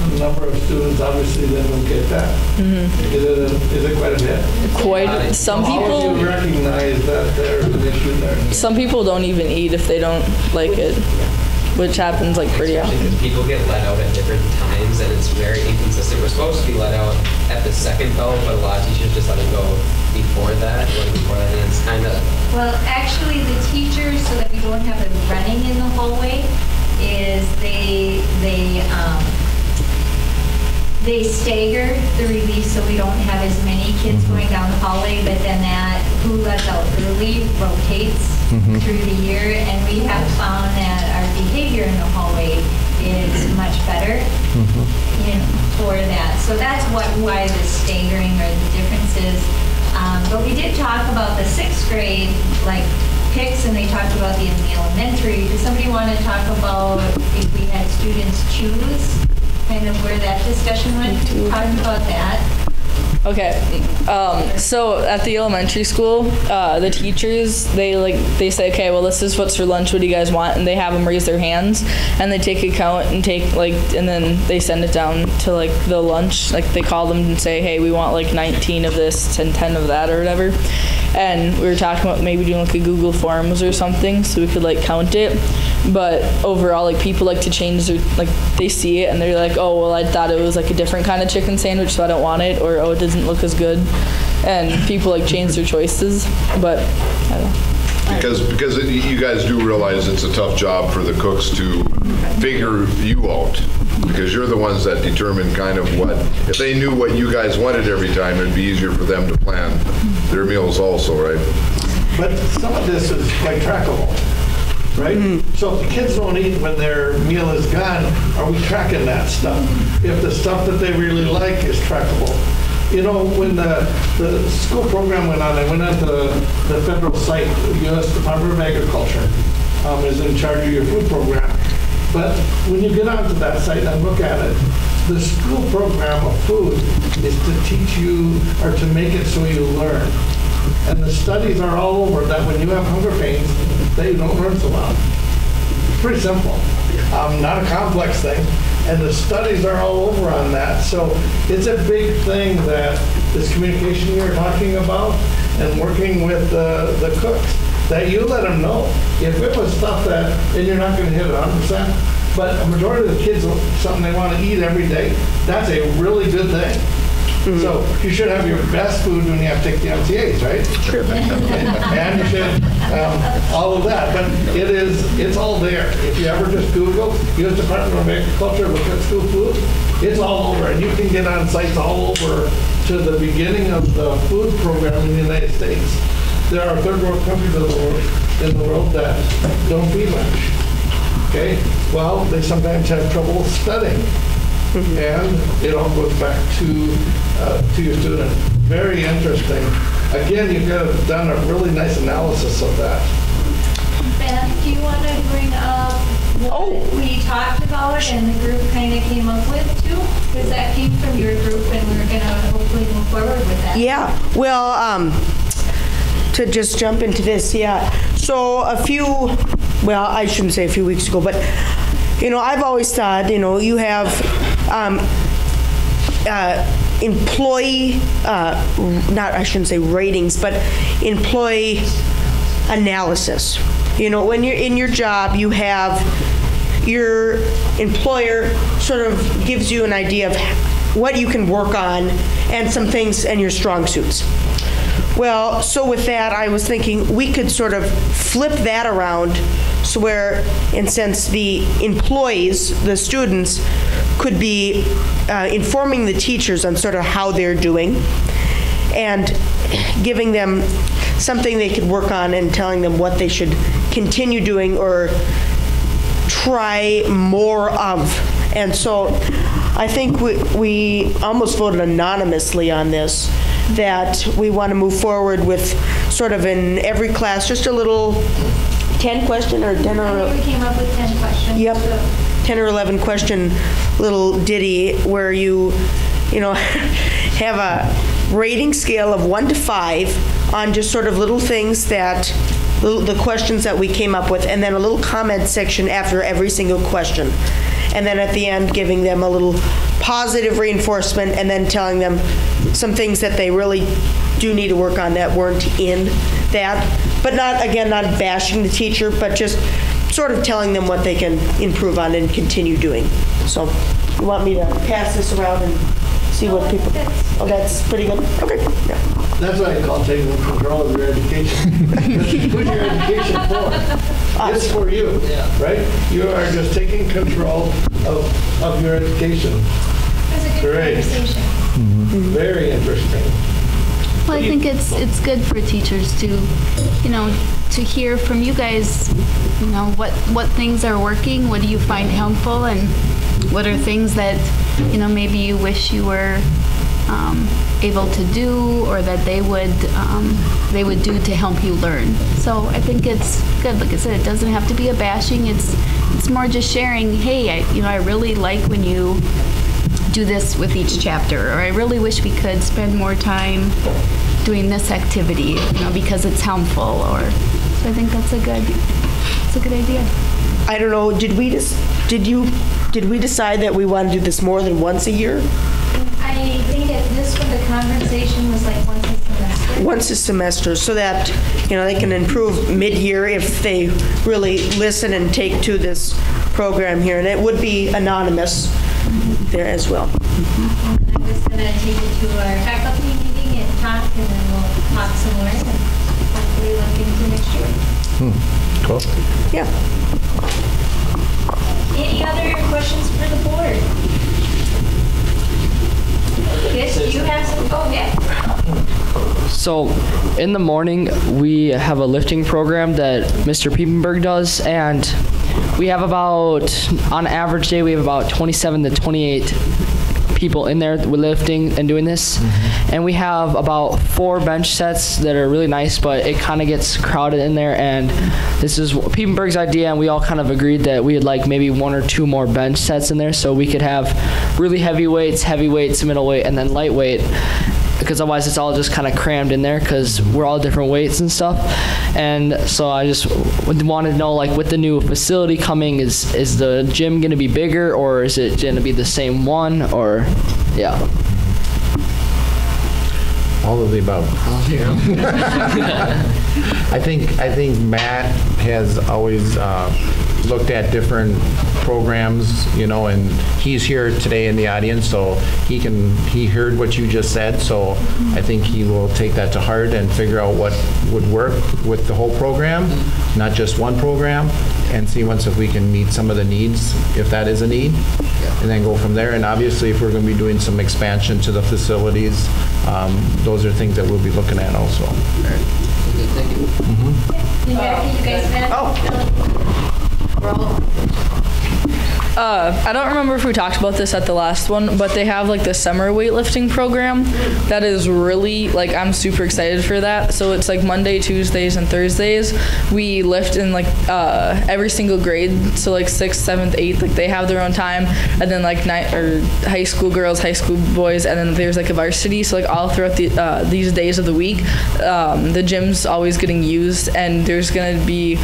A number of students obviously then don't get that. Mm-hmm. Is it quite a bit? Quite. Some people. How do you recognize that there's an issue there? Some people don't even eat if they don't like it, which happens like pretty often. Because people get let out at different times, and it's very inconsistent. We're supposed to be let out at the second bell, but a lot of teachers just let them go before that, and it's kind of. Well, actually, the teachers, so that we don't have them running in the hallway, is they stagger the release so we don't have as many kids going down the hallway, but then that who lets out early rotates through the year, and we have found that our behavior in the hallway is much better for that. So that's why the staggering or the difference is. But we did talk about the 6th grade, like picks, and they talked about the elementary. Does somebody want to talk about if we had students choose? Kind of where that discussion went, talking about that. Okay, so at the elementary school, the teachers, they say, okay, well, this is what's for lunch, what do you guys want? And they have them raise their hands, and they take a count and and then they send it down to like the lunch, like they call them and say, hey, we want like 19 of this and 10 of that or whatever. And we were talking about maybe doing like a Google Forms or something so we could like count it. But overall, like people like to change their, like they see it and they're like, oh, well, I thought it was like a different kind of chicken sandwich, so I don't want it, or oh, it doesn't look as good. And people like change their choices, but I don't know. Because you guys do realize it's a tough job for the cooks to figure you out, because you're the ones that determine kind of what, if they knew what you guys wanted every time, it'd be easier for them to plan their meals also, right? But some of this is quite trackable, right? So if the kids don't eat when their meal is gone, are we tracking that stuff? If the stuff that they really like is trackable. You know, when the school program went on, I went onto the federal site, the U.S. Department of Agriculture is in charge of your food program. But when you get onto that site and look at it, the school program of food is to teach you, or to make it so you learn. And the studies are all over that when you have hunger pains, that you don't learn so well. Pretty simple. Not a complex thing. And the studies are all over on that. So it's a big thing that this communication you're talking about and working with the cooks, that you let them know. If it was stuff that, and you're not going to hit it 100%, but a majority of the kids, something they want to eat every day, that's a really good thing. So you should have your best food when you have to take the MTAs, right? Sure. And you should all of that. But it's all there. If you ever just Google U.S. Department of Agriculture, look at school food, it's all over. And you can get on sites all over to the beginning of the food program in the United States. There are third world countries in the world that don't feed much. Okay? Well, they sometimes have trouble studying. and it all goes back to your student. Very interesting. Again, you've done a really nice analysis of that. Beth, do you want to bring up what we talked about and the group kind of came up with too? Because that came from your group and we're going to hopefully move forward with that. Yeah, well, to just jump into this, yeah. So I shouldn't say a few weeks ago, but, I've always thought, you have employee, I shouldn't say ratings, but employee analysis. When you're in your job, you have your employer sort of gives you an idea of what you can work on and some things and your strong suits. Well, so with that, I was thinking we could sort of flip that around so where, in sense, the employees, the students, could be informing the teachers on sort of how they're doing and giving them something they could work on and telling them what they should continue doing or try more of. And so I think we almost voted anonymously on this, that we want to move forward with sort of in every class, just a little 10 question or 10 or... We came up with 10 questions. Yep. So. 10 or 11 question little ditty where you have a rating scale of 1 to 5 on just sort of little things that, the questions that we came up with, and then a little comment section after every single question. And then at the end, giving them a little positive reinforcement and then telling them some things that they really do need to work on that weren't in that. But not bashing the teacher, but just sort of telling them what they can improve on and continue doing. So you want me to pass this around and see what people... Oh, that's pretty good? Okay. Yeah. That's what I call taking control of your education. Who's your education for? It's for you, right? You are just taking control of your education. That's a good conversation. Mm-hmm. Very interesting. Well, I think it's good for teachers to, to hear from you guys, what things are working, what do you find helpful, and what are things that, maybe you wish you were able to do or that they would do to help you learn. So I think it's good. Like I said, it doesn't have to be a bashing. It's more just sharing, hey, I really like when you do this with each chapter, or I really wish we could spend more time doing this activity, because it's helpful. So I think that's a good idea. I don't know. Did we decide that we want to do this more than once a year? I think at this one, the conversation was like once a semester. Once a semester, so that, they can improve mid-year if they really listen and take to this program here. And it would be anonymous there as well. I'm just going to take it to our faculty meeting and talk, and then we'll talk some more and hopefully look into next year. Cool. Yeah. Any other questions for the board? Yes, you have some, So in the morning, we have a lifting program that Mr. Piepenberg does, and we have on average day, we have about 27 to 28 people in there with lifting and doing this. Mm-hmm. And we have about 4 bench sets that are really nice, but it kind of gets crowded in there. And this is Piepenberg's idea, and we all kind of agreed that we would like maybe 1 or 2 more bench sets in there so we could have really heavy weights, middleweight, and then lightweight. Because otherwise it's all just kind of crammed in there because we're all different weights and stuff. And so I just wanted to know, like, with the new facility coming, is the gym going to be bigger, or is it going to be the same one, or, yeah. All of the above. I think Matt has always looked at different programs, and he's here today in the audience, so he heard what you just said, so I think he will take that to heart and figure out what would work with the whole program, not just one program, and see if we can meet some of the needs, if that is a need, and then go from there. And obviously, if we're going to be doing some expansion to the facilities, those are things that we'll be looking at also. Okay, thank you. Mm-hmm. You guys met? I don't remember if we talked about this at the last one, but they have like the summer weightlifting program that is really, like, I'm super excited for that. So it's like Monday, Tuesdays, and Thursdays. We lift in like every single grade. So like 6th, 7th, 8th, like they have their own time. And then like high school girls, high school boys, and then there's like a varsity. So like all throughout these days of the week, the gym's always getting used, and there's going to be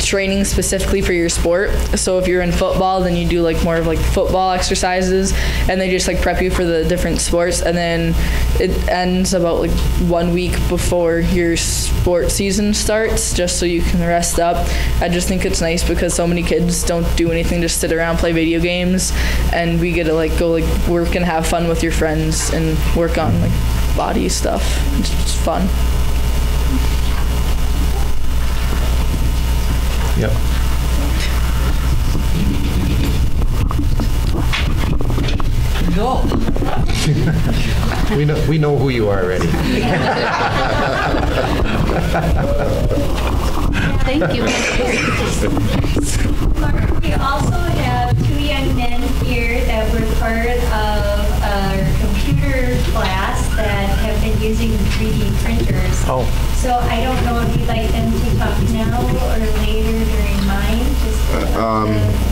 training specifically for your sport. So if you're in football, then you do like more of like football exercises, and they just like prep you for the different sports, and then it ends about like 1 week before your sport season starts, just so you can rest up. I just think it's nice because so many kids don't do anything, just sit around, play video games, and we get to like go like work and have fun with your friends and work on like body stuff. It's just fun. Yep. Go. We know who you are already. Thank you. Mark, we also have 2 young men here that were part of our computer class that have been using 3D printers. Oh. So I don't know if you'd like them to talk now or later during mine.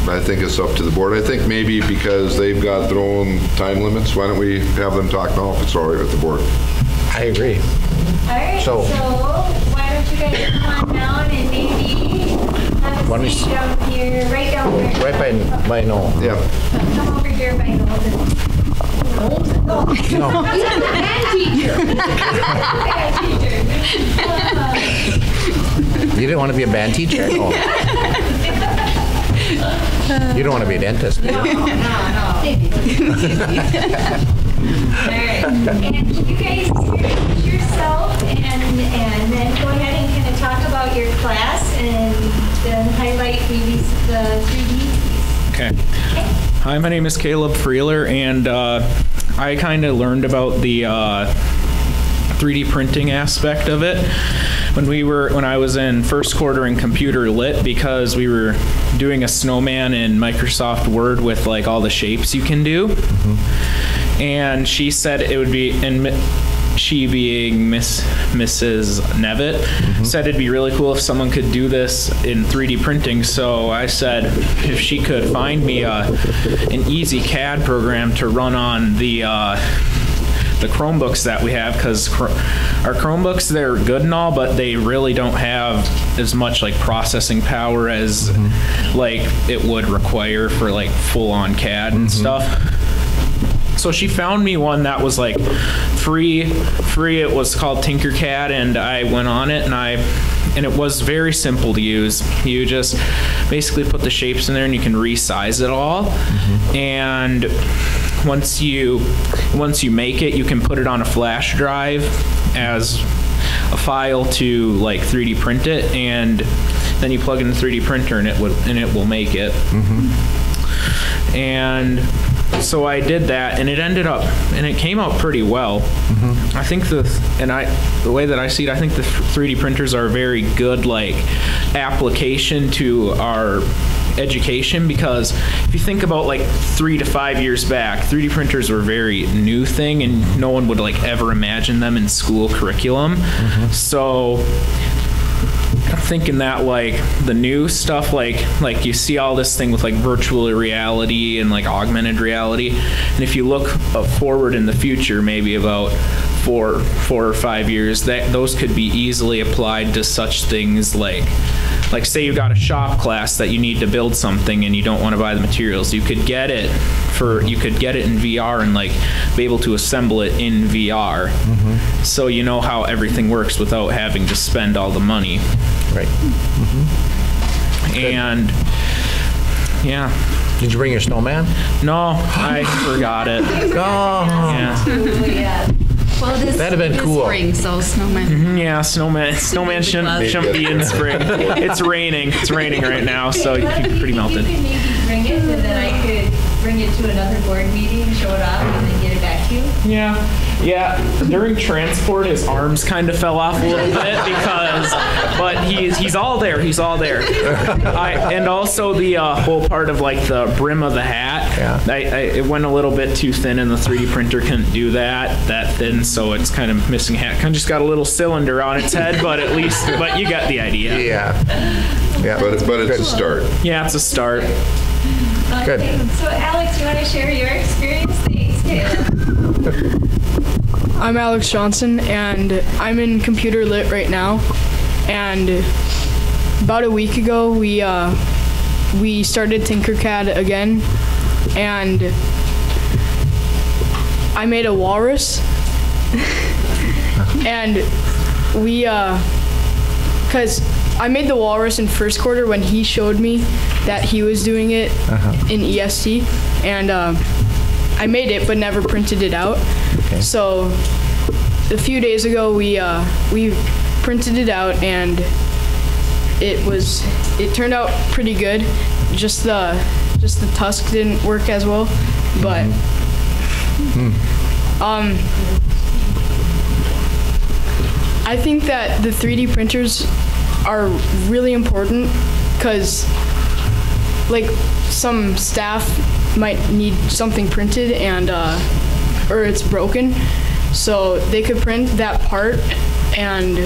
I think it's up to the board. I think maybe because they've got their own time limits, why don't we have them talk now if it's all right with the board? I agree. All right, so why don't you guys come on down and maybe have a seat down here, right down here. Right by Noel. Yeah. Come over here by Noel. No. He's a band teacher. You didn't want to be a band teacher? No. You don't want to be a dentist, do you? No. All right. And you guys introduce yourself and then go ahead and kind of talk about your class and then highlight maybe the 3D piece. Okay. Hi, my name is Caleb Freeler, and I kind of learned about the 3D printing aspect of it when I was in first quarter in computer lit, because we were doing a snowman in Microsoft Word with like all the shapes you can do. Mm-hmm. And she said it would be, and she being Mrs. Nevitt, mm-hmm. said it'd be really cool if someone could do this in 3D printing. So I said if she could find me an easy CAD program to run on the Chromebooks that we have, because our Chromebooks, they're good and all, but they really don't have as much like processing power as mm-hmm. like it would require for like full-on CAD and mm-hmm. stuff. So she found me one that was like free. It was called Tinkercad, and I went on it, and it was very simple to use. You just basically put the shapes in there, and you can resize it all. Mm-hmm. And once you make it, you can put it on a flash drive as a file to like 3D print it, and then you plug in the 3D printer, and it will make it. Mm-hmm. And so I did that, and it came out pretty well. Mm-hmm. I think the way that I see it, I think the 3D printers are a very good like application to our education, because if you think about like 3 to 5 years back, 3D printers were a very new thing, and no one would like ever imagine them in school curriculum. Mm-hmm. So I'm thinking that like the new stuff, like you see all this thing with like virtual reality and like augmented reality, and if you look forward in the future, maybe about 4 or 5 years, that those could be easily applied to such things like say you got a shop class that you need to build something and you don't want to buy the materials, you could get it in VR and like be able to assemble it in VR. Mm-hmm. So you know how everything works without having to spend all the money. Right. Mm-hmm. And yeah. Did you bring your snowman? No, I forgot it. Oh. Yeah. Well, this That'd have been cool. Spring, so snowman. Mm-hmm, yeah, snowman shouldn't be in spring. It's raining right now, so you can pretty melted. You could maybe bring it, and then I could bring it to another board meeting, show it off, and then get it back to you? Yeah. During transport, his arms kind of fell off a little bit but he's all there. He's all there. And also the whole part of like the brim of the hat. Yeah. It went a little bit too thin, and the 3D printer couldn't do that thin, so it's kind of missing hat. Kind of just got a little cylinder on its head, but you got the idea. Yeah. But it's a start. Yeah, it's a start. Good. So Alex, you want to share your experience? Thanks, Caleb. I'm Alex Johnson, and I'm in computer lit right now. And about a week ago, we started Tinkercad again, and I made a walrus. And because I made the walrus in first quarter when he showed me that he was doing it in EST, and I made it but never printed it out. Okay. So a few days ago we printed it out, and it turned out pretty good. Just the tusk didn't work as well, but I think that the 3D printers are really important because like some staff might need something printed and or it's broken, so they could print that part and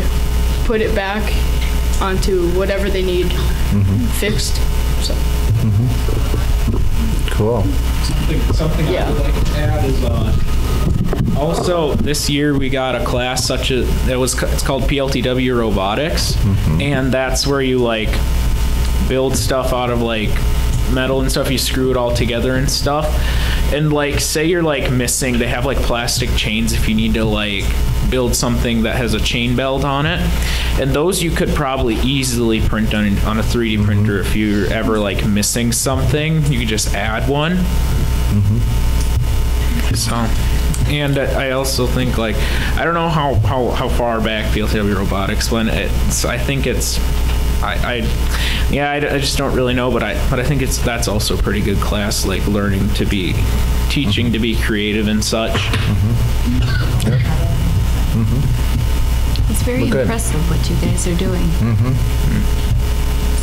put it back onto whatever they need fixed. So. Cool. Something I would like to add is also this year we got a class it's called PLTW Robotics, and that's where you like build stuff out of like metal and stuff. You screw it all together and stuff, and like say you're like missing, they have like plastic chains if you need to like build something that has a chain belt on it, and those you could probably easily print on a 3D printer. If you're ever like missing something, you could just add one. So, and I also think like I don't know how far back PLTW Robotics went. I think it's I just don't really know, but I think that's also a pretty good class, like learning to be teaching to be creative and such. It's very impressive what you guys are doing.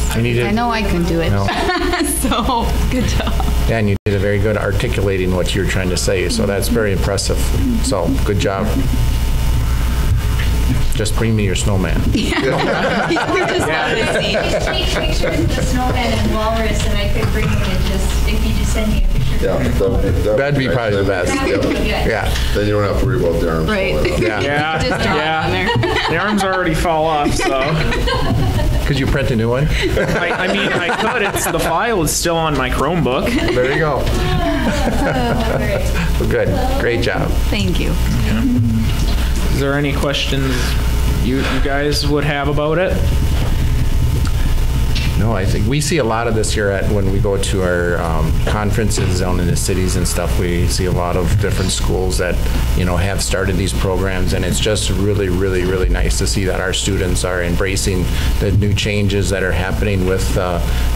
I know I can do it. No. So, good job. Yeah, and you did a very good articulating what you're trying to say, so that's very impressive. So, good job. Just bring me your snowman. We just take pictures of the snowman and walrus, and I could bring them if you just send me a picture. That'd be probably the best. Yeah. Then you don't have to worry about the arms. Right. Yeah. Just draw it on there. The arms already fall off, so. Could you print a new one? I mean, I could. The file is still on my Chromebook. There you go. Well, good. Great job. Thank you. Yeah. Is there any questions you guys would have about it? No, I think we see a lot of this here when we go to our conferences down in the cities and stuff. We see a lot of different schools that, have started these programs, and it's just really, really, really nice to see that our students are embracing the new changes that are happening with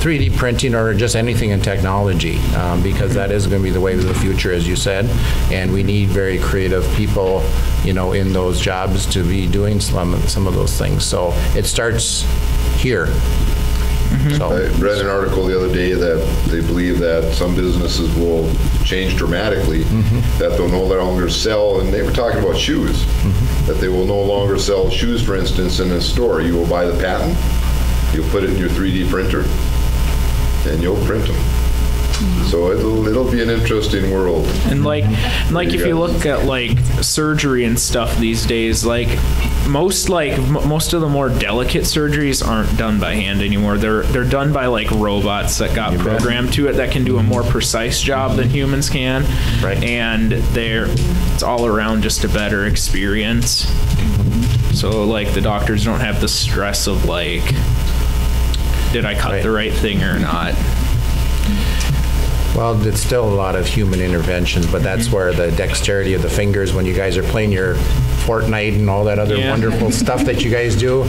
3D printing or just anything in technology, because that is going to be the way of the future, as you said, and we need very creative people, in those jobs to be doing some of those things. So it starts here. So. I read an article the other day that they believe that some businesses will change dramatically, that they'll no longer sell, and they were talking about shoes, that they will no longer sell shoes, for instance, in a store. You will buy the patent, you'll put it in your 3D printer, and you'll print them. So it'll be an interesting world. And like if you look at like surgery and stuff these days, like most of the more delicate surgeries aren't done by hand anymore. They're done by like robots that got programmed to it that can do a more precise job than humans can. Right. And it's all around just a better experience. So like the doctors don't have the stress of like, did I cut the right thing or not? Well, it's still a lot of human interventions, but that's where the dexterity of the fingers, when you guys are playing your Fortnite and all that other wonderful stuff that you guys do.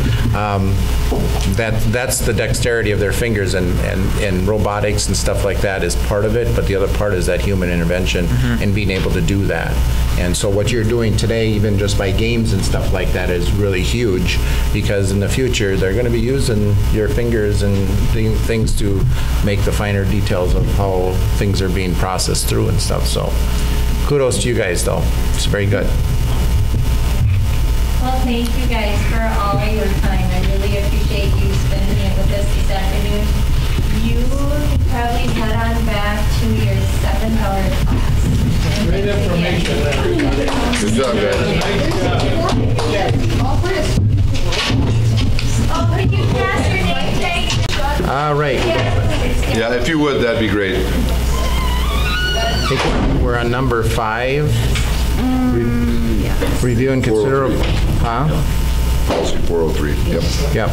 That's the dexterity of their fingers, and robotics and stuff like that is part of it, but the other part is that human intervention and being able to do that. And so what you're doing today, even just by games and stuff like that, is really huge, because in the future they're going to be using your fingers and things to make the finer details of how things are being processed through and stuff. So kudos to you guys, though. It's very good. Well, thank you guys for all your time. I really appreciate you spending it with us this afternoon. You can probably head on back to your $7 class. Great information, everybody. Good job, guys. Oh, could you pass your name tag? All right. Yeah, if you would, that'd be great. I think we're on number 5. Review and consider, Policy 403, yep. Yep.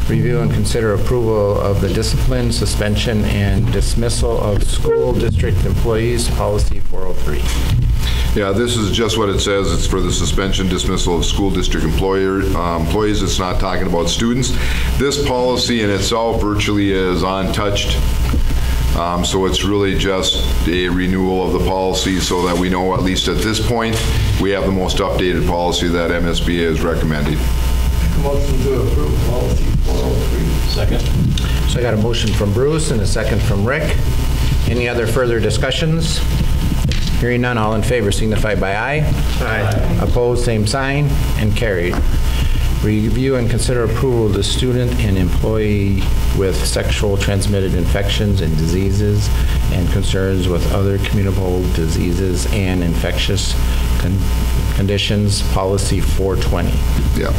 Review and consider approval of the discipline, suspension, and dismissal of school district employees, policy 403. Yeah, this is just what it says. It's for the suspension, dismissal of school district employees. It's not talking about students. This policy in itself virtually is untouched. So it's really just a renewal of the policy so that we know, at least at this point, we have the most updated policy that MSBA is recommending. Motion to approve policy 403. Second. So I got a motion from Bruce and a second from Rick. Any other further discussions? Hearing none, all in favor signify by aye. Aye. Opposed, same sign, and carried. Review and consider approval of the student and employee with sexual transmitted infections and diseases and concerns with other communicable diseases and infectious conditions, policy 420. Yeah.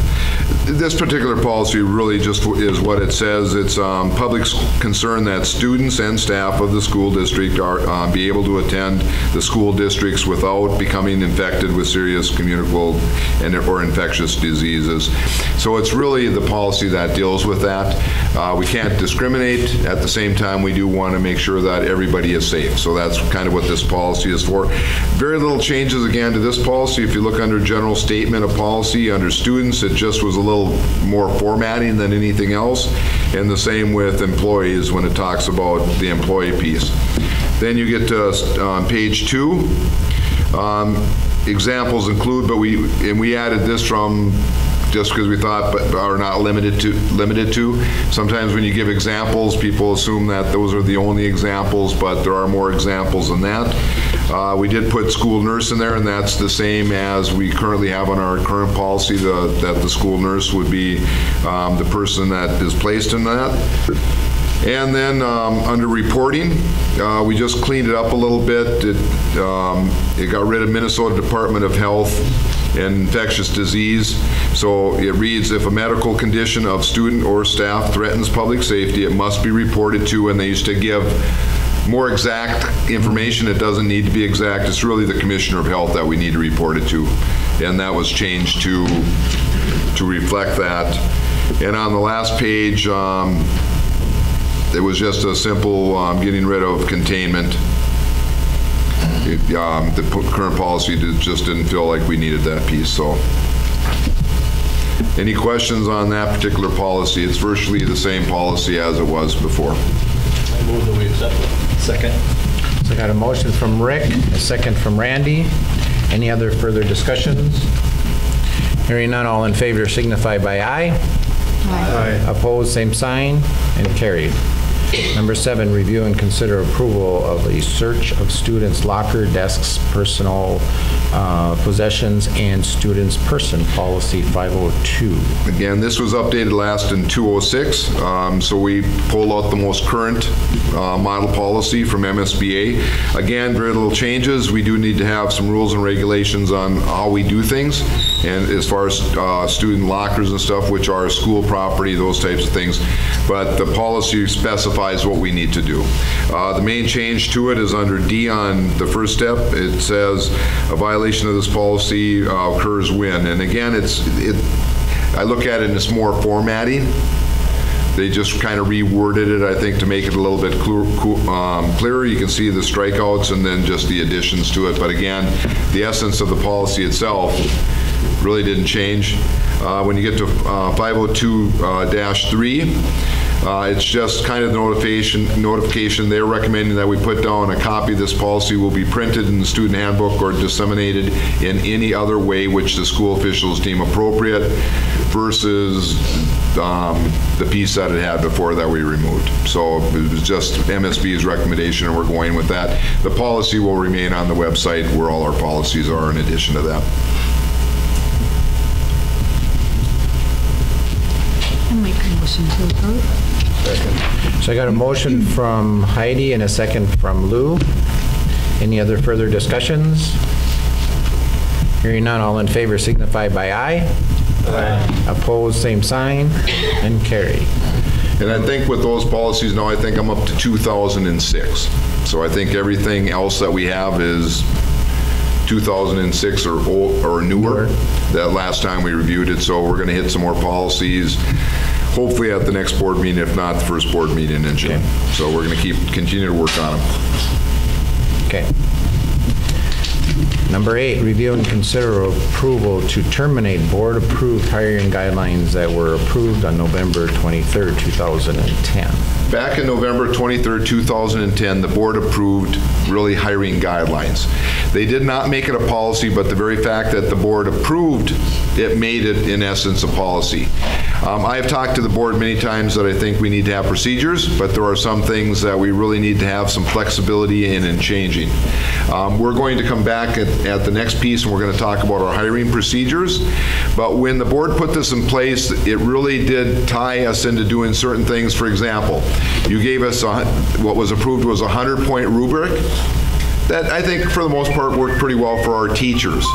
This particular policy really just is what it says. It's public concern that students and staff of the school district are be able to attend the school districts without becoming infected with serious communicable or infectious diseases. So it's really the policy that deals with that. We can't discriminate. At the same time, we do want to make sure that everybody is safe. So that's kind of what this policy is for. Very little changes again to this policy. If you look under general statement of policy under students, it just was a little more formatting than anything else. And the same with employees when it talks about the employee piece. Then you get to page 2. Examples include, but we added this from just because we thought, but are not limited to. Sometimes when you give examples, people assume that those are the only examples, but there are more examples than that. We did put school nurse in there, and that's the same as we currently have on our current policy, that the school nurse would be the person that is placed in that. And then under reporting, we just cleaned it up a little bit. It got rid of Minnesota Department of Health and infectious disease. So it reads, if a medical condition of student or staff threatens public safety, it must be reported to, and they used to give more exact information. It doesn't need to be exact. It's really the Commissioner of Health that we need to report it to. And that was changed to reflect that. And on the last page, it was just a simple getting rid of containment. The current policy just didn't feel like we needed that piece. So, any questions on that particular policy? It's virtually the same policy as it was before. I move that we accept it. Second. So I got a motion from Rick, a second from Randy. Any other further discussions? Hearing none, all in favor signify by aye. Aye. Opposed, same sign, and carried. Number 7, review and consider approval of a search of students' locker, desks, personal possessions, and students' person, policy 502. Again, this was updated last in 206, so we pulled out the most current model policy from MSBA. Again, very little changes. We do need to have some rules and regulations on how we do things, and as far as student lockers and stuff, which are school property, those types of things. But the policy specifies what we need to do. The main change to it is under D on the first step. It says a violation of this policy occurs when, and again, I look at it and it's more formatting. They just kind of reworded it, I think, to make it a little bit clearer. You can see the strikeouts and then just the additions to it. But again, the essence of the policy itself really didn't change. When you get to 502-3, it's just kind of the notification. They're recommending that we put down a copy of this policy will be printed in the student handbook or disseminated in any other way which the school officials deem appropriate, versus the piece that it had before that we removed. So it was just MSB's recommendation, and we're going with that. The policy will remain on the website where all our policies are in addition to that. I'll make a motion to approve. So I got a motion from Heidi and a second from Lou. Any other further discussions? Hearing none, all in favor signify by aye. Aye. Opposed, same sign, and carry. And I think with those policies now, I think I'm up to 2006. So I think everything else that we have is 2006 or old, or newer. That last time we reviewed it. So we're going to hit some more policies, hopefully at the next board meeting, if not the first board meeting in June. Okay. So we're going to continue to work on them. Okay. Number 8, review and consider approval to terminate board-approved hiring guidelines that were approved on November 23rd, 2010. Back in November 23rd, 2010, the board approved really hiring guidelines. They did not make it a policy, but the very fact that the board approved it made it, in essence, a policy. I have talked to the board many times that I think we need to have procedures, but there are some things that we really need to have some flexibility in and changing. We're going to come back at the next piece, and we're going to talk about our hiring procedures. But when the board put this in place, it really did tie us into doing certain things. For example, you gave us what was approved was a 100-point rubric. That, I think, for the most part, worked pretty well for our teachers.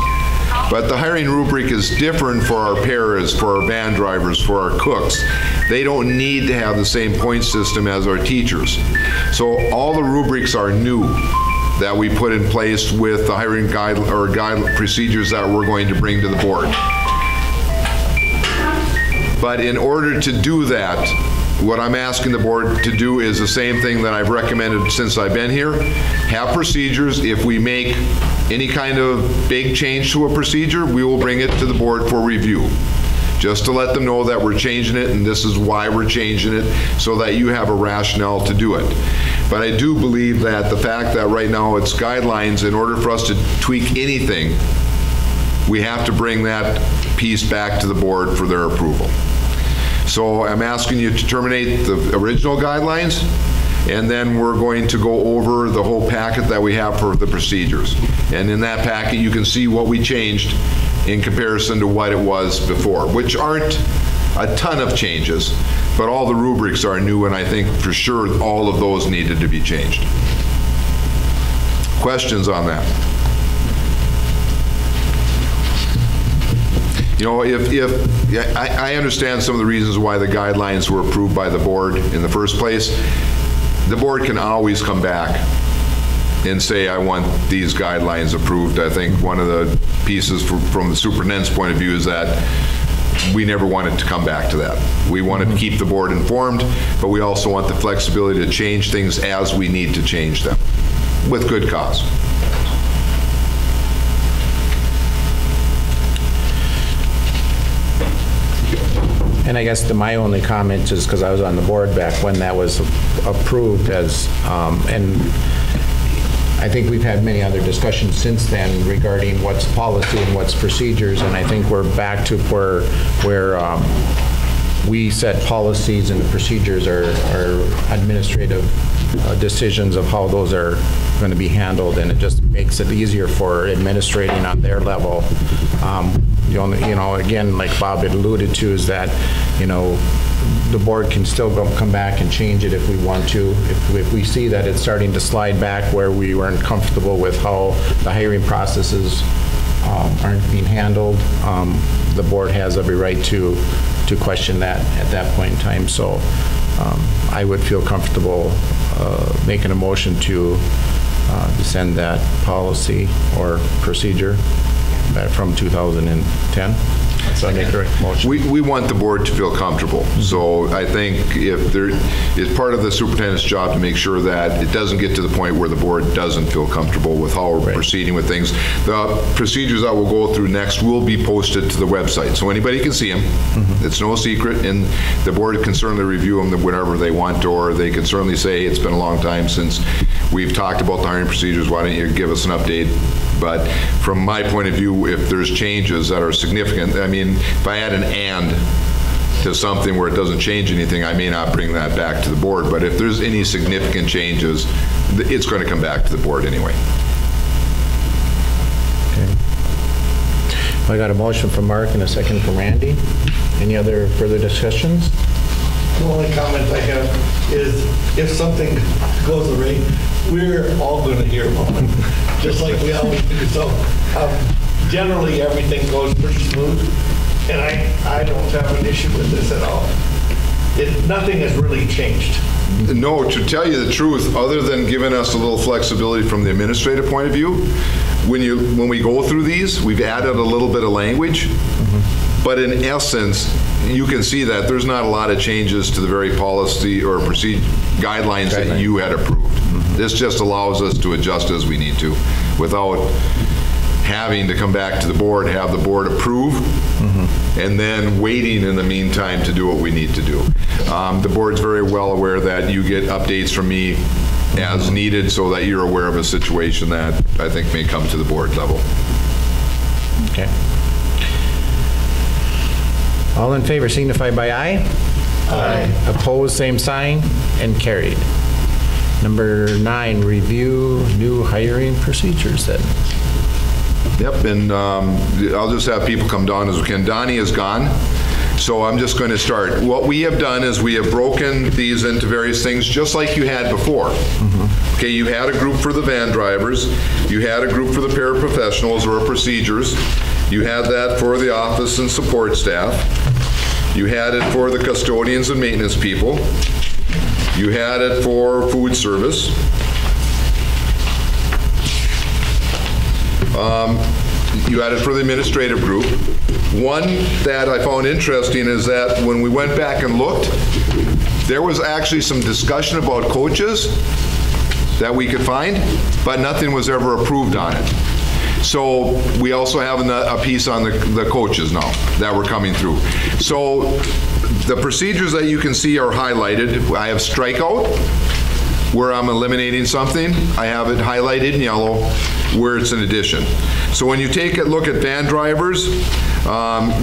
But the hiring rubric is different for our paras, for our van drivers, for our cooks. They don't need to have the same point system as our teachers. So all the rubrics are new that we put in place with the hiring guide procedures that we're going to bring to the board. But in order to do that, what I'm asking the board to do is the same thing that I've recommended since I've been here. Have procedures. If we make any kind of big change to a procedure, we will bring it to the board for review. Just to let them know that we're changing it and this is why we're changing it, so that you have a rationale to do it. But I do believe that the fact that right now it's guidelines, in order for us to tweak anything, we have to bring that piece back to the board for their approval. So I'm asking you to terminate the original guidelines, and then we're going to go over the whole packet that we have for the procedures. And in that packet, you can see what we changed in comparison to what it was before, which aren't a ton of changes, but all the rubrics are new, and I think for sure all of those needed to be changed. Questions on that? You know, I understand some of the reasons why the guidelines were approved by the board in the first place. The board can always come back and say, I want these guidelines approved. I think one of the pieces from the superintendent's point of view is that we never wanted to come back to that. We wanted to keep the board informed, but we also want the flexibility to change things as we need to change them, with good cause. And I guess my only comment is because I was on the board back when that was approved as, and I think we've had many other discussions since then regarding what's policy and what's procedures, and I think we're back to where we set policies and the procedures are administrative decisions of how those are going to be handled, and it just makes it easier for administrating on their level. Again, like Bob had alluded to, is that, the board can still come back and change it if we want to. If we see that it's starting to slide back where we weren't comfortable with how the hiring processes aren't being handled, the board has every right to question that at that point in time. So I would feel comfortable making a motion to send that policy or procedure from 2010. So I make a motion. We want the board to feel comfortable. So I think if there is part of the superintendent's job to make sure that it doesn't get to the point where the board doesn't feel comfortable with how we're proceeding with things. The procedures that we'll go through next will be posted to the website, so anybody can see them. It's no secret, and the board can certainly review them whenever they want, or they can certainly say, it's been a long time since we've talked about the hiring procedures, why don't you give us an update? But from my point of view, if there's changes that are significant, I mean, if I add an "and" to something where it doesn't change anything, I may not bring that back to the board. But if there's any significant changes, it's going to come back to the board anyway. Okay. I got a motion from Mark and a second from Randy. Any other further discussions? The only comment I have is if something goes awry, we're all going to hear about it, just like we always do. So generally everything goes pretty smooth, and I don't have an issue with this at all. Nothing has really changed. No, to tell you the truth, other than giving us a little flexibility from the administrative point of view, when we go through these, we've added a little bit of language, but in essence, you can see that there's not a lot of changes to the very policy or procedure guidelines that you had approved. This just allows us to adjust as we need to without having to come back to the board, have the board approve, and then waiting in the meantime to do what we need to do. The board's very well aware that you get updates from me as needed, so that you're aware of a situation that I think may come to the board level. Okay. All in favor signify by aye. Aye. Opposed, same sign, and carried. Number 9, review new hiring procedures then. Yep, and I'll just have people come down as we can. Donnie is gone, so I'm just going to start. What we have done is we have broken these into various things just like you had before. Okay, you had a group for the van drivers, you had a group for the paraprofessionals or procedures, you had that for the office and support staff, you had it for the custodians and maintenance people, you had it for food service, you had it for the administrative group. One that I found interesting is that when we went back and looked, there was actually some discussion about coaches that we could find, but nothing was ever approved on it. So we also have a piece on the coaches now that were coming through. So the procedures that you can see are highlighted. I have strikeout, where I'm eliminating something. I have it highlighted in yellow where it's an addition. So when you take a look at van drivers,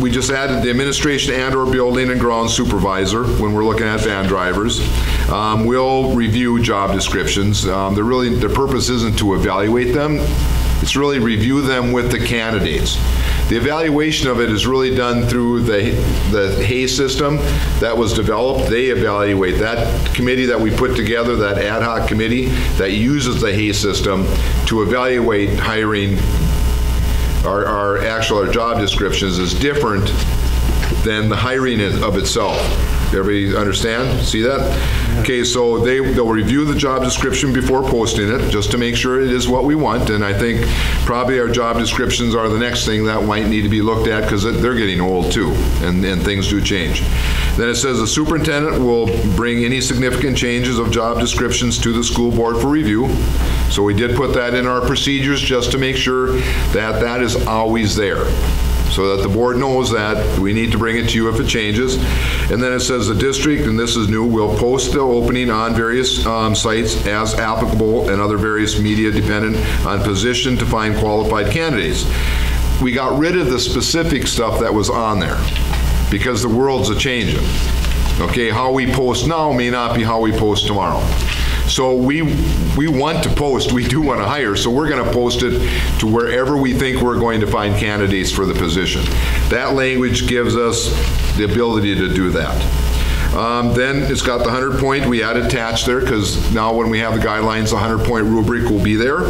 we just added the administration and/or building and ground supervisor when we're looking at van drivers. We'll review job descriptions. The purpose isn't to evaluate them. It's really review them with the candidates. The evaluation of it is really done through the Hay system that was developed. They evaluate. That committee that we put together, that ad hoc committee that uses the Hay system to evaluate hiring, our job descriptions is different than the hiring of itself. Everybody understand? See that? Okay, so they'll review the job description before posting it, just to make sure it is what we want. And I think probably our job descriptions are the next thing that might need to be looked at, because they're getting old too, and things do change. Then it says the superintendent will bring any significant changes of job descriptions to the school board for review. So we did put that in our procedures just to make sure that that is always there, so that the board knows that we need to bring it to you if it changes. And then it says the district, and this is new, will post the opening on various sites as applicable and other various media dependent on position to find qualified candidates. We got rid of the specific stuff that was on there because the world's a-changing. Okay, how we post now may not be how we post tomorrow. So we want to post, we do want to hire, so we're going to post it to wherever we think we're going to find candidates for the position. That language gives us the ability to do that. Then it's got the 100-point we had attached there, because now when we have the guidelines, the 100-point rubric will be there.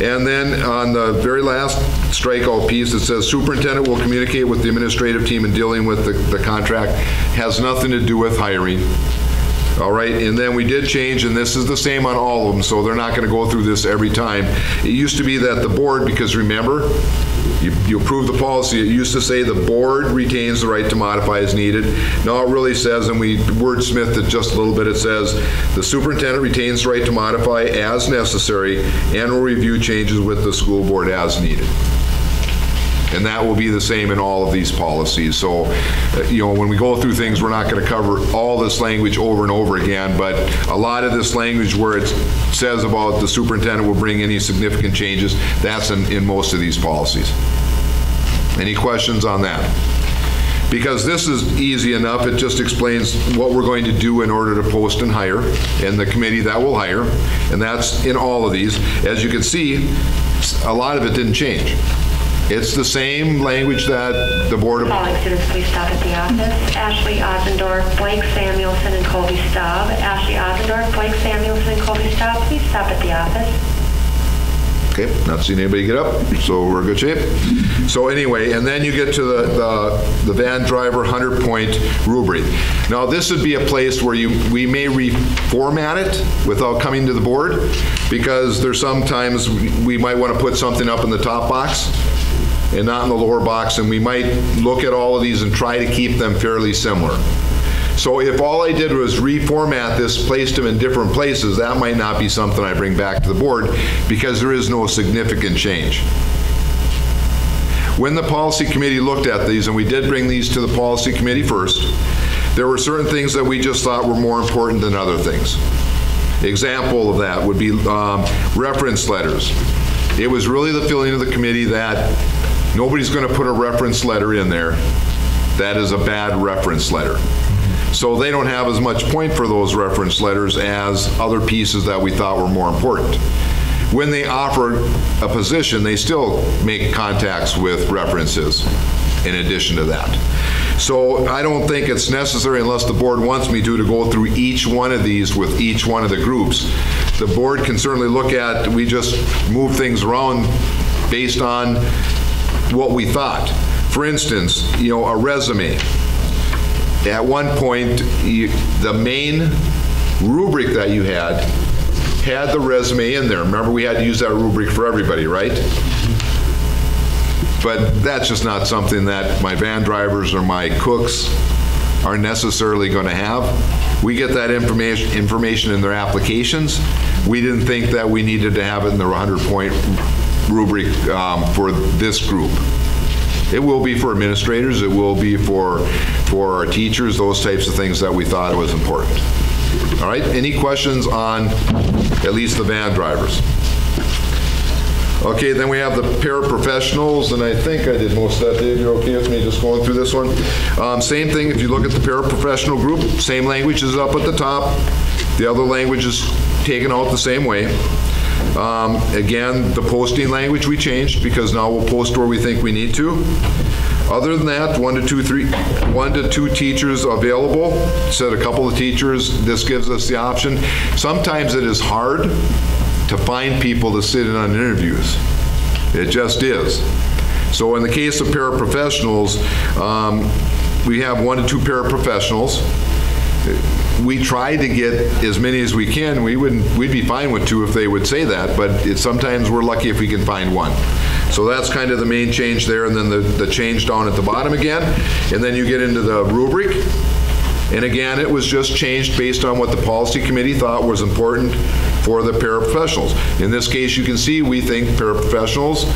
And then on the very last strikeout piece, it says superintendent will communicate with the administrative team in dealing with the contract. Has nothing to do with hiring. All right, and then we did change, and this is the same on all of them, so they're not going to go through this every time. It used to be that the board, because remember, you approve the policy, it used to say the board retains the right to modify as needed. Now it really says, and we wordsmithed it just a little bit, it says the superintendent retains the right to modify as necessary and will review changes with the school board as needed. And that will be the same in all of these policies. So, when we go through things, we're not going to cover all this language over and over again, but a lot of this language where it says about the superintendent will bring any significant changes, that's in most of these policies. Any questions on that? Because this is easy enough, it just explains what we're going to do in order to post and hire, and the committee that will hire, and that's in all of these. As you can see, a lot of it didn't change. It's the same language that the board of... Following students, please stop at the office. Ashley Ozzendorf, Blake Samuelson, and Colby Staub. Ashley Ozzendorf, Blake Samuelson, and Colby Staub, please stop at the office. Okay, not seeing anybody get up, so we're in good shape. So anyway, and then you get to the van driver 100-point rubric. Now this would be a place where we may reformat it without coming to the board, because there's sometimes we might want to put something up in the top box and not in the lower box, and we might look at all of these and try to keep them fairly similar. So if all I did was reformat this, placed them in different places, that might not be something I bring back to the board, because there is no significant change. When the policy committee looked at these, and we did bring these to the policy committee first, there were certain things that we just thought were more important than other things. Example of that would be reference letters. It was really the feeling of the committee that nobody's going to put a reference letter in there that is a bad reference letter. So they don't have as much point for those reference letters as other pieces that we thought were more important. When they offer a position, they still make contacts with references in addition to that. So I don't think it's necessary, unless the board wants me to go through each one of these with each one of the groups. The board can certainly look at, we just move things around based on what we thought. For instance, a resume. At one point, the main rubric that you had the resume in there. Remember, we had to use that rubric for everybody, right? But that's just not something that my van drivers or my cooks are necessarily going to have. We get that information in their applications. We didn't think that we needed to have it in the 100-point rubric for this group. It will be for administrators, it will be for our teachers, those types of things that we thought was important. All right, any questions on at least the van drivers? Okay, then we have the paraprofessionals, and I think I did most of that. Dave, you're okay with me just going through this one? Same thing, if you look at the paraprofessional group, same language is up at the top. The other language is taken out the same way. Again, the posting language we changed, because now we'll post where we think we need to. Other than that, 1 to 2 teachers available. Said a couple of teachers, this gives us the option. Sometimes it is hard to find people to sit in on interviews. It just is. So in the case of paraprofessionals, we have 1 to 2 paraprofessionals. We try to get as many as we can. We'd be fine with 2 if they would say that, but sometimes we're lucky if we can find 1. So that's kind of the main change there, and then the change down at the bottom again. And then you get into the rubric. And again, it was just changed based on what the policy committee thought was important for the paraprofessionals. In this case, you can see we think paraprofessionals,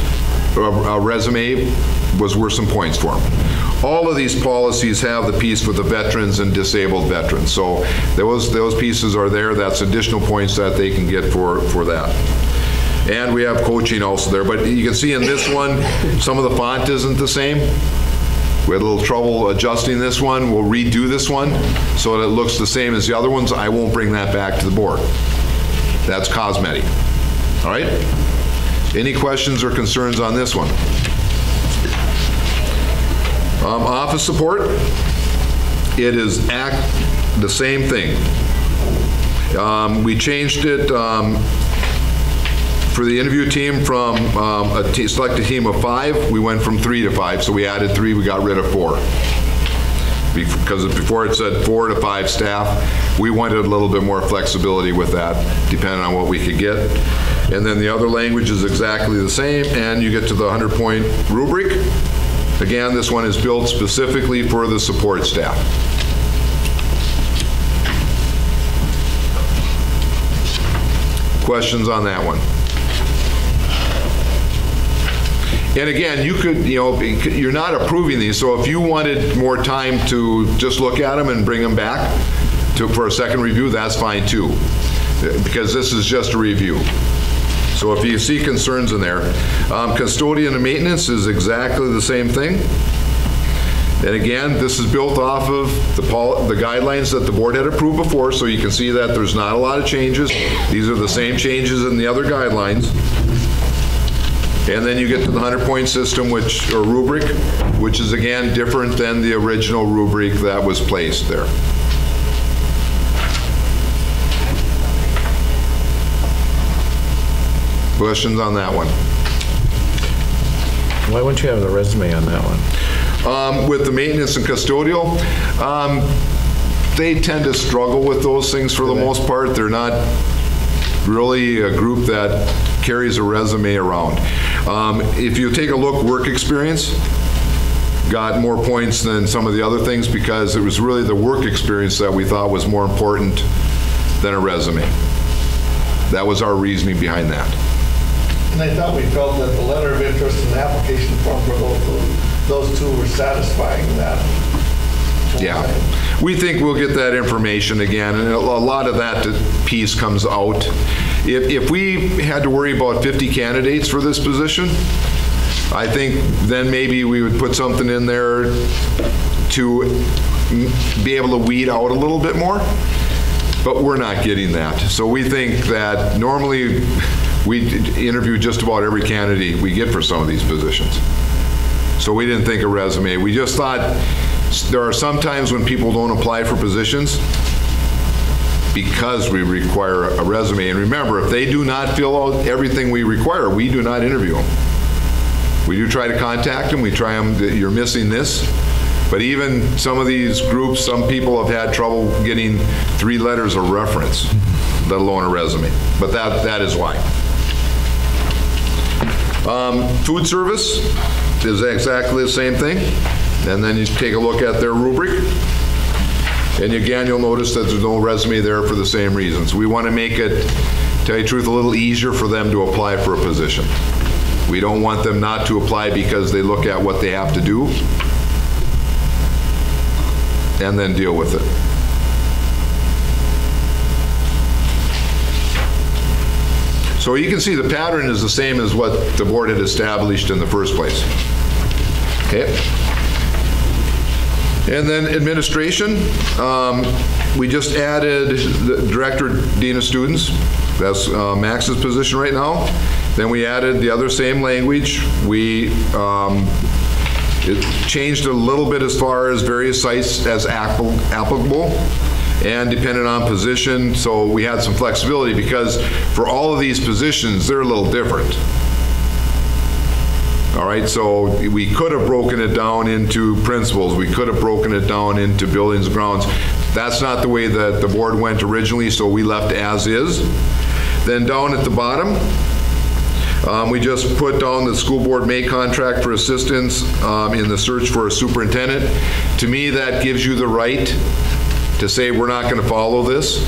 a resume was worth some points for them. All of these policies have the piece with the veterans and disabled veterans. So those pieces are there. That's additional points that they can get for that. And we have coaching also there. But you can see in this one, some of the font isn't the same. We had a little trouble adjusting this one. We'll redo this one so that it looks the same as the other ones. I won't bring that back to the board. That's cosmetic. All right? Any questions or concerns on this one? Office support, it is the same thing. We changed it for the interview team from a selected team of 5. We went from 3 to 5, so we added 3, we got rid of 4. because before it said 4 to 5 staff. We wanted a little bit more flexibility with that, depending on what we could get. And then the other language is exactly the same, and you get to the 100-point rubric. Again, this one is built specifically for the support staff. Questions on that one? And again, you could, you're not approving these, so if you wanted more time to just look at them and bring them back for a second review, that's fine too, because this is just a review. So if you see concerns in there, custodian and maintenance is exactly the same thing. And again, this is built off of the guidelines that the board had approved before, so you can see that there's not a lot of changes. These are the same changes in the other guidelines. And then you get to the 100-point system, or rubric, which is again different than the original rubric that was placed there. Questions on that one? Why wouldn't you have the resume on that one? With the maintenance and custodial, they tend to struggle with those things for the most part. They're not really a group that carries a resume around. If you take a look, work experience got more points than some of the other things because it was really the work experience that we thought was more important than a resume. That was our reasoning behind that. And I thought we felt that the letter of interest and the application form for those two were satisfying that. Yeah, we think we'll get that information again, and a lot of that piece comes out. If we had to worry about 50 candidates for this position, I think then maybe we would put something in there to be able to weed out a little bit more, but we're not getting that. So we think that normally we interview just about every candidate we get for some of these positions. So we didn't think a resume. We just thought there are some times when people don't apply for positions because we require a resume. And remember, if they do not fill out everything we require, we do not interview them. We do try to contact them. We try them, you're missing this. But even some of these groups, some people have had trouble getting 3 letters of reference, let alone a resume. But that is why. Food service is exactly the same thing. And then you take a look at their rubric. And again, you'll notice that there's no resume there for the same reasons. We want to make it, to tell you the truth, a little easier for them to apply for a position. We don't want them not to apply because they look at what they have to do and then deal with it. So you can see the pattern is the same as what the board had established in the first place. Okay. And then administration, we just added the director, dean of students. That's Max's position right now. Then we added the other same language. It changed a little bit as far as various sites as applicable and dependent on position. So we had some flexibility because for all of these positions, they're a little different. All right, so we could have broken it down into principals. We could have broken it down into buildings and grounds. That's not the way that the board went originally, so we left as is. Then down at the bottom, we just put down the school board may contract for assistance in the search for a superintendent. To me, that gives you the right to say we're not going to follow this.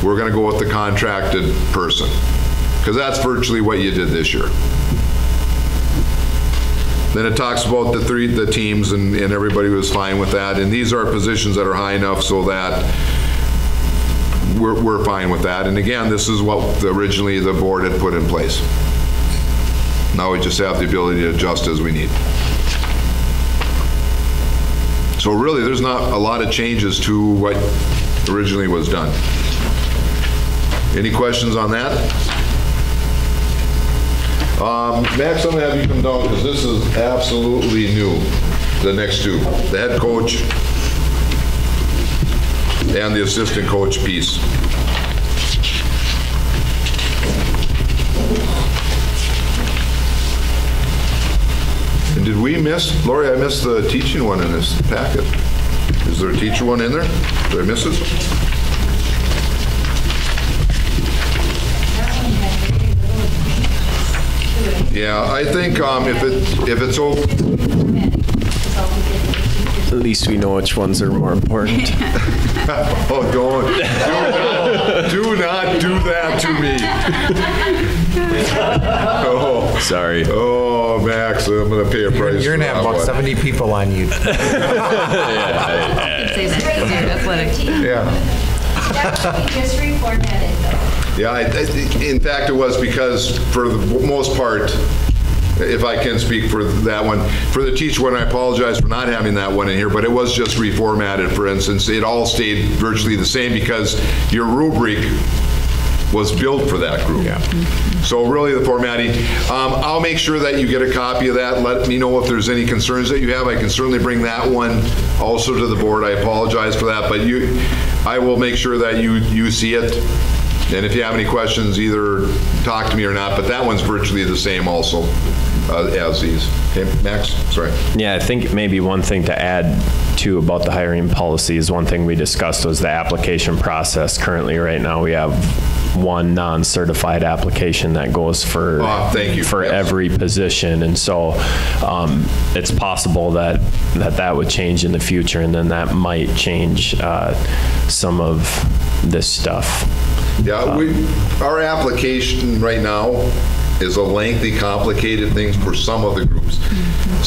We're going to go with the contracted person, because that's virtually what you did this year. Then it talks about the teams, and everybody was fine with that. And these are positions that are high enough so that we're fine with that. And again, this is what originally the board had put in place. Now we just have the ability to adjust as we need. So really, there's not a lot of changes to what originally was done. Any questions on that? Max, I'm going to have you come down because this is absolutely new, the next two, the head coach and the assistant coach piece. And did we miss, Lori, I missed the teaching one in this packet. Is there a teacher one in there? Did I miss it? Yeah, I think if it's open. At least we know which ones are more important. Oh, do not do that to me. Oh, sorry. Oh, Max, I'm going to pay a price. You're going to have about 70 people on you. Say that because you're athletic. Yeah. Just reformatted though. Yeah, in fact, it was because for the most part, if I can speak for that one, for the teacher one, I apologize for not having that one in here, but it was just reformatted, for instance. It all stayed virtually the same because your rubric was built for that group. Yeah. So really the formatting, I'll make sure that you get a copy of that. Let me know if there's any concerns that you have. I can certainly bring that one also to the board. I apologize for that, but I will make sure that you see it. And if you have any questions, either talk to me or not, but that one's virtually the same also as these. Okay, Max, sorry. Yeah, I think maybe one thing to add too about the hiring policy is one thing we discussed was the application process. Currently right now we have one non-certified application that goes for every position, and so it's possible that would change in the future, and then that might change some of this stuff. Yeah, our application right now is a lengthy, complicated thing for some of the groups.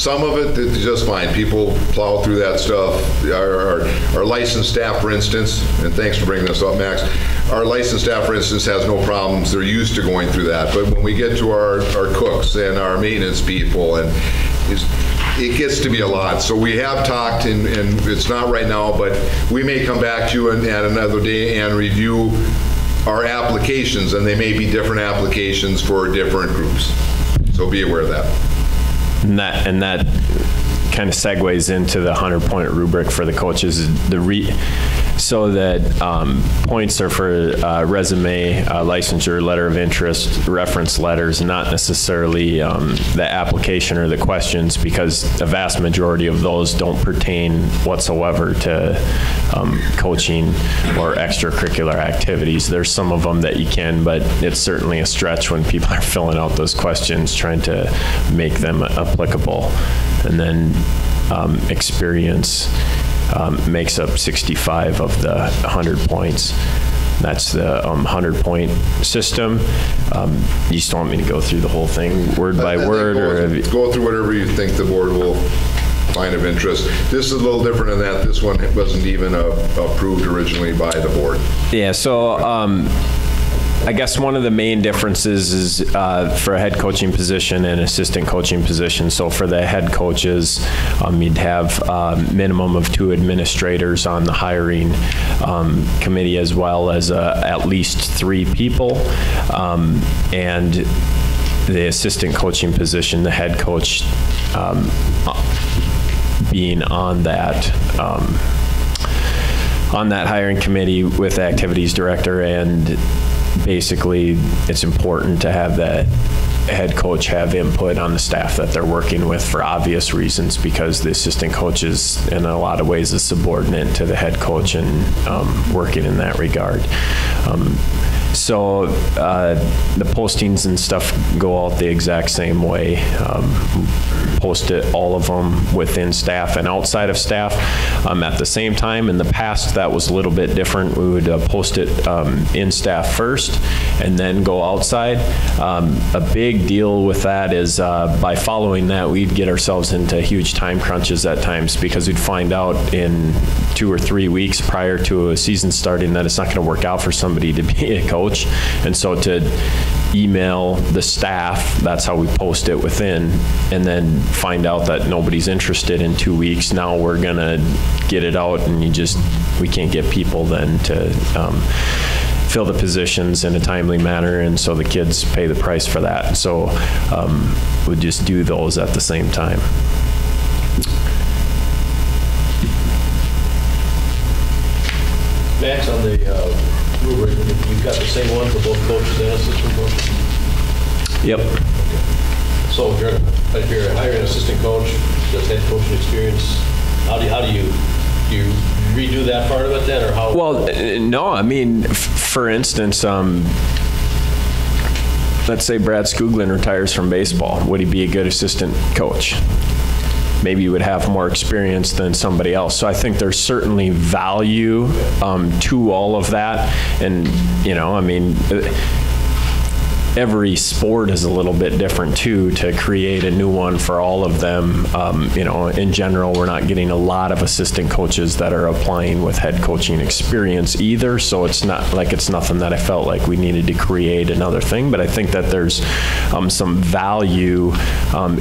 Some of it is just fine. People plow through that stuff. Our licensed staff, for instance, and thanks for bringing this up, Max, our licensed staff, for instance, has no problems. They're used to going through that. But when we get to our cooks and our maintenance people, and it gets to be a lot. So we have talked, and it's not right now, but we may come back to you at another day and review our applications, and they may be different applications for different groups. So be aware of that. And that kind of segues into the 100-point rubric for the coaches. So that points are for resume, licensure, letter of interest, reference letters, not necessarily the application or the questions, because a vast majority of those don't pertain whatsoever to coaching or extracurricular activities. There's some of them that you can, but it's certainly a stretch when people are filling out those questions trying to make them applicable. And then experience makes up 65 of the 100 points. That's the 100-point system. You just want me to go through the whole thing word by word? Go through whatever you think the board will find of interest. This is a little different in that this one wasn't even approved originally by the board. Yeah, so I guess one of the main differences is for a head coaching position and assistant coaching position. So for the head coaches, you'd have minimum of 2 administrators on the hiring committee, as well as at least 3 people. And the assistant coaching position, the head coach being on that hiring committee with the activities director. And basically, it's important to have that head coach have input on the staff that they're working with for obvious reasons, because the assistant coach is in a lot of ways a subordinate to the head coach and working in that regard. So the postings and stuff go out the exact same way. Post it, all of them, within staff and outside of staff at the same time. In the past, that was a little bit different. We would post it in staff first and then go outside. A big deal with that is by following that, we'd get ourselves into huge time crunches at times, because we'd find out in 2 or 3 weeks prior to a season starting that it's not going to work out for somebody to be a coach. And so to email the staff, that's how we post it within, and then find out that nobody's interested in 2 weeks. Now we're going to get it out, and we can't get people then to fill the positions in a timely manner, and so the kids pay the price for that. So we just do those at the same time. Max, on the rubric, you've got the same one for both coaches and assistant coaches? Yep. Okay. So if you're hiring an assistant coach, does head coaching experience, how do you Do you redo that part of it then, or how? Well, no, I mean, for instance, let's say Brad Skoglund retires from baseball. Would he be a good assistant coach? Maybe you would have more experience than somebody else. So I think there's certainly value to all of that. And, I mean, every sport is a little bit different too, to create a new one for all of them. In general, we're not getting a lot of assistant coaches that are applying with head coaching experience either. So it's not like it's nothing that I felt like we needed to create another thing. But I think that there's some value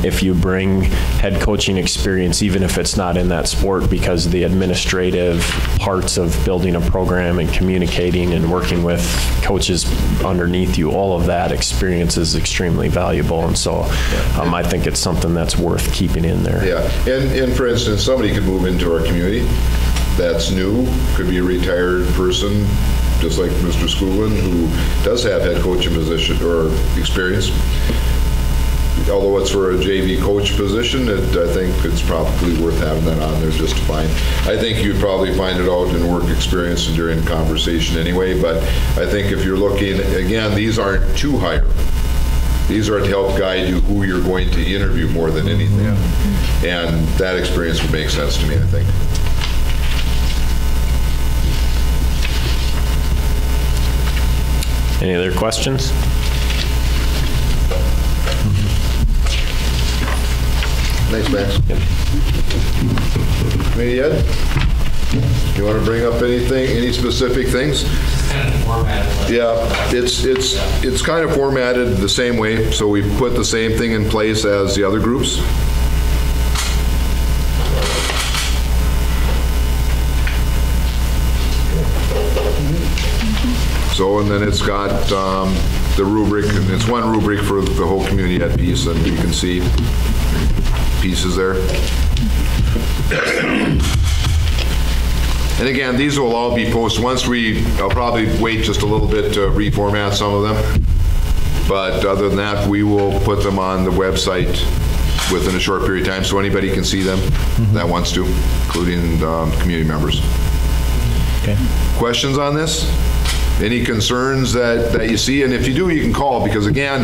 if you bring head coaching experience, even if it's not in that sport, because the administrative parts of building a program and communicating and working with coaches underneath you, all of that experience is extremely valuable, and so I think it's something that's worth keeping in there. Yeah, and for instance, somebody could move into our community that's new, could be a retired person, just like Mr. Skoglund, who does have head coaching position or experience. Although it's for a JV coach position, I think it's probably worth having that on there just fine. I think you'd probably find it out in work experience and during conversation anyway, but I think if you're looking, again, these aren't to hire. These are to help guide you who you're going to interview more than anything. And that experience would make sense to me, I think. Any other questions? Thanks, Max. Maybe Ed? You want to bring up anything, any specific things? Kind of formatted. Yeah, it's kind of formatted the same way, so we put the same thing in place as the other groups. So, and then it's got the rubric, and it's one rubric for the whole community at peace, and you can see pieces there. And again, these will all be posted. I'll probably wait just a little bit to reformat some of them. But other than that, we will put them on the website within a short period of time so anybody can see them that wants to, including community members. Okay. Questions on this? Any concerns that you see? And if you do, you can call, because again,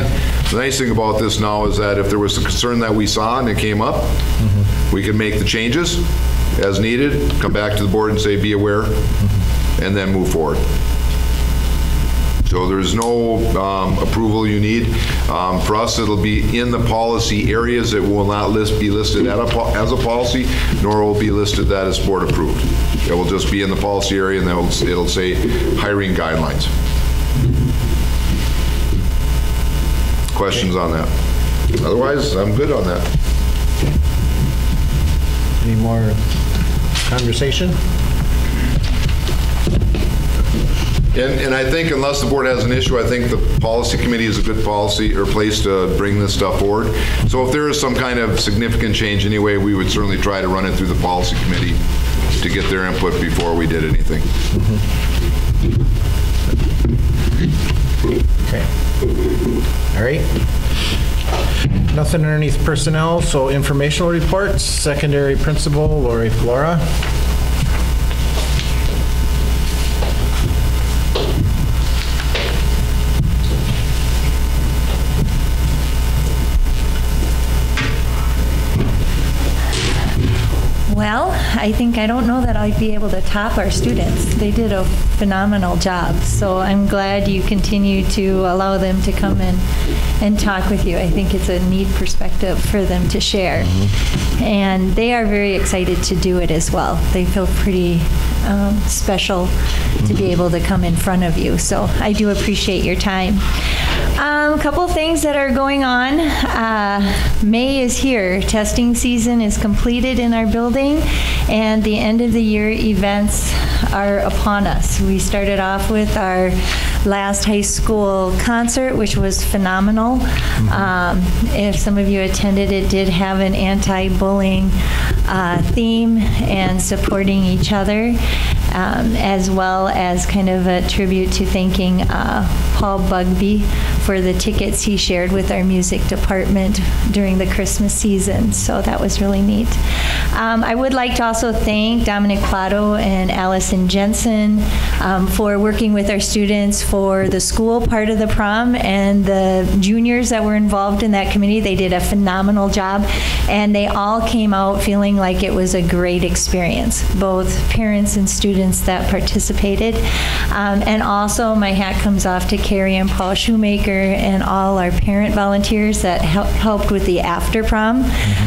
the nice thing about this now is that if there was a concern that we saw and it came up, we can make the changes as needed, come back to the board and say, be aware, and then move forward. So there's no approval you need. For us, it'll be in the policy areas. It will not be listed as a policy, nor will be listed that as board approved. It will just be in the policy area, and it'll say hiring guidelines. Questions on that? Otherwise, I'm good on that. Any more conversation? And I think unless the board has an issue, I think the policy committee is a good policy or place to bring this stuff forward. So if there is some kind of significant change anyway, we would certainly try to run it through the policy committee to get their input before we did anything. Okay. All right. Nothing underneath personnel, so informational reports. Secondary principal, Lori Flora. Well, I don't know that I'd be able to top our students. They did a phenomenal job. So I'm glad you continue to allow them to come in and talk with you. I think it's a neat perspective for them to share. And they are very excited to do it as well. They feel pretty special to be able to come in front of you. So I do appreciate your time. A couple things that are going on. May is here. Testing season is completed in our building, and the end of the year events are upon us. We started off with our last high school concert, which was phenomenal. If some of you attended, it did have an anti-bullying theme and supporting each other, as well as kind of a tribute to thanking Paul Bugby for the tickets he shared with our music department during the Christmas season. So that was really neat. I would like to also thank Dominic Plato and Allison Jensen for working with our students for the school part of the prom, and the juniors that were involved in that committee. They did a phenomenal job, and they all came out feeling like it was a great experience, both parents and students that participated. And also my hat comes off to Carrie and Paul Shoemaker and all our parent volunteers that helped with the after prom.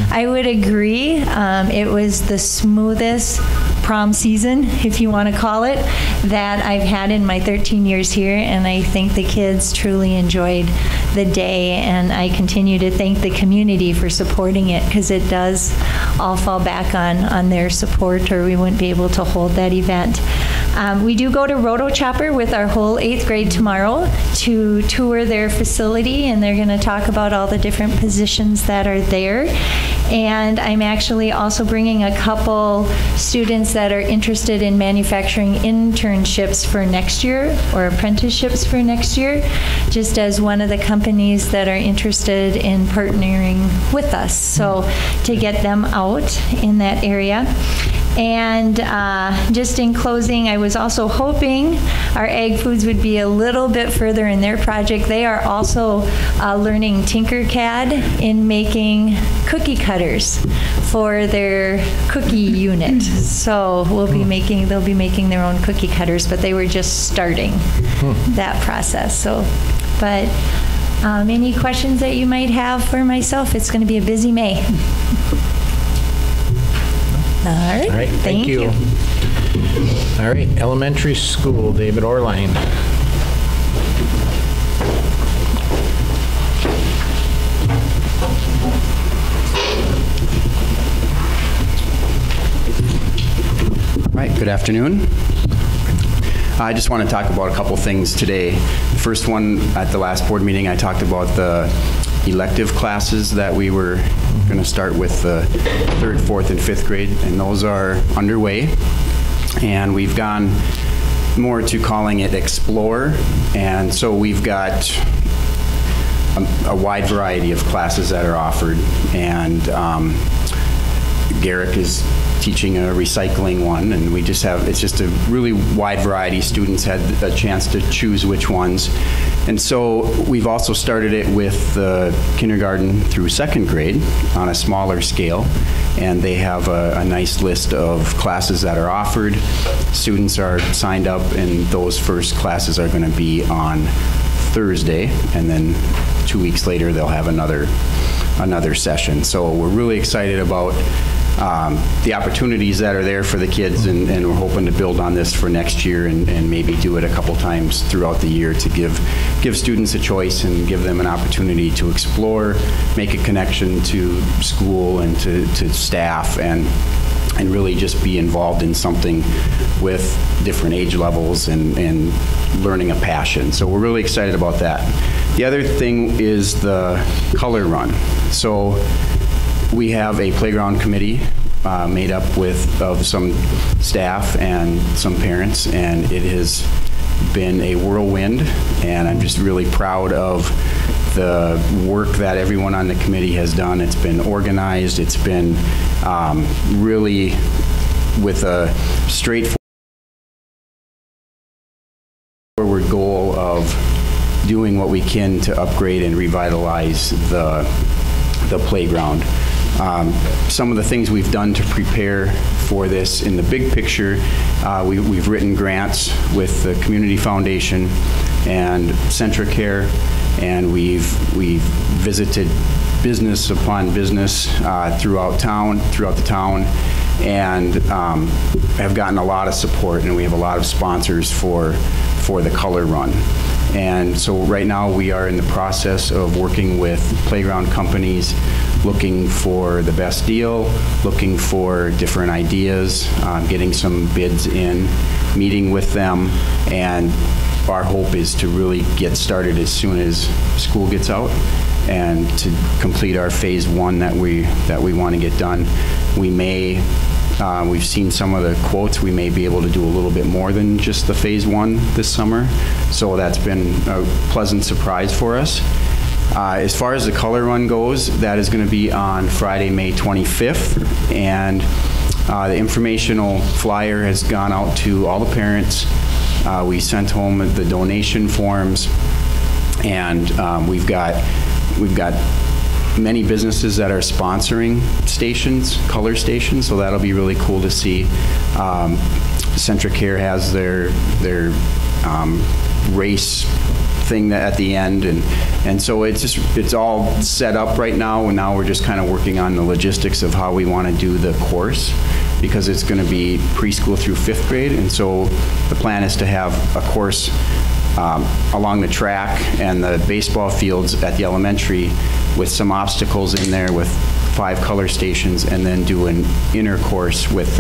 I would agree, it was the smoothest prom season, if you want to call it, that I've had in my 13 years here, and I think the kids truly enjoyed the day, and I continue to thank the community for supporting it, because it does all fall back on their support, or we wouldn't be able to hold that event. We do go to Roto Chopper with our whole 8th grade tomorrow to tour their facility, and they're going to talk about all the different positions that are there. And I'm actually also bringing a couple students that are interested in manufacturing internships for next year, or apprenticeships for next year, just as one of the companies that are interested in partnering with us. So to get them out in that area. And just in closing, I was also hoping our Ag Foods would be a little bit further in their project. They are also learning Tinkercad in making cookie cutters for their cookie unit. So they'll be making their own cookie cutters, but they were just starting that process. So, but any questions that you might have for myself? It's going to be a busy May. All right, thank you. All right, elementary school, David Orline. All right, good afternoon. I just want to talk about a couple things today. The first one, at the last board meeting, I talked about the elective classes that we were going to start with the 3rd, 4th, and 5th grade, and those are underway. And we've gone more to calling it Explore, and so we've got a wide variety of classes that are offered, and Garrick is teaching a recycling one, and it's just a really wide variety. Students had a chance to choose which ones. And so we've also started it with kindergarten through 2nd grade on a smaller scale, and they have a nice list of classes that are offered. Students are signed up, and those first classes are going to be on Thursday, and then 2 weeks later they'll have another session. So we're really excited about the opportunities that are there for the kids, and we're hoping to build on this for next year and maybe do it a couple times throughout the year to give students a choice and give them an opportunity to explore, make a connection to school and to staff, and really just be involved in something with different age levels and learning a passion. So we're really excited about that. The other thing is the color run. So we have a playground committee made up of some staff and some parents, and it has been a whirlwind, and I'm just really proud of the work that everyone on the committee has done. It's been organized. It's been really with a straightforward goal of doing what we can to upgrade and revitalize the playground. Some of the things we've done to prepare for this in the big picture, we've written grants with the Community Foundation and Centricare, and we've visited business upon business throughout the town, and have gotten a lot of support, and we have a lot of sponsors for the color run. And so right now we are in the process of working with playground companies, looking for the best deal, looking for different ideas, getting some bids in, meeting with them, and our hope is to really get started as soon as school gets out and to complete our phase 1 that we want to get done. We may We've seen some of the quotes. We may be able to do a little bit more than just the phase 1 this summer. So that's been a pleasant surprise for us. As far as the color run goes, that is going to be on Friday, May 25th. And the informational flyer has gone out to all the parents. We sent home the donation forms, and we've got many businesses that are sponsoring stations, color stations, so that'll be really cool to see. Centricare has their race thing that at the end, and so it's all set up right now, and now we're just kind of working on the logistics of how we want to do the course, because it's going to be preschool through 5th grade, and so the plan is to have a course along the track and the baseball fields at the elementary with some obstacles in there with 5 color stations, and then do an inner course with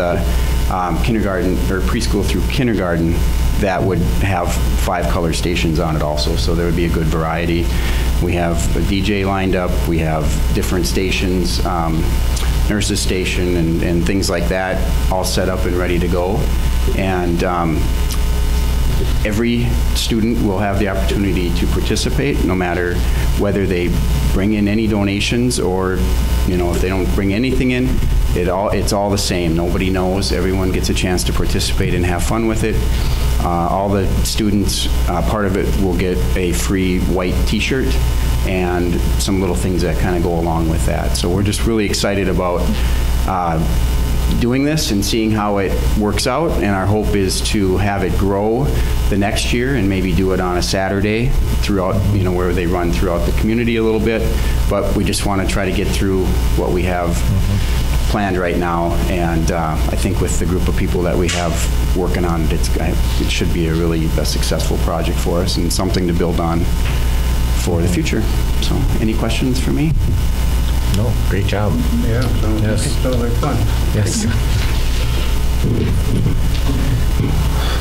kindergarten or preschool through kindergarten that would have 5 color stations on it also. So there would be a good variety. We have a DJ lined up. We have different stations, nurses station and things like that all set up and ready to go. And every student will have the opportunity to participate, no matter whether they bring in any donations or, if they don't bring anything in, it's all the same. Nobody knows. Everyone gets a chance to participate and have fun with it. All the students, part of it will get a free white t-shirt and some little things that kind of go along with that. So we're just really excited about doing this and seeing how it works out, and our hope is to have it grow the next year and maybe do it on a Saturday throughout, where they run throughout the community a little bit. But we just want to try to get through what we have planned right now, and I think with the group of people that we have working on it, it should be a successful project for us and something to build on for the future. So, any questions for me? No, great job. Yeah, sounds like fun. Yes.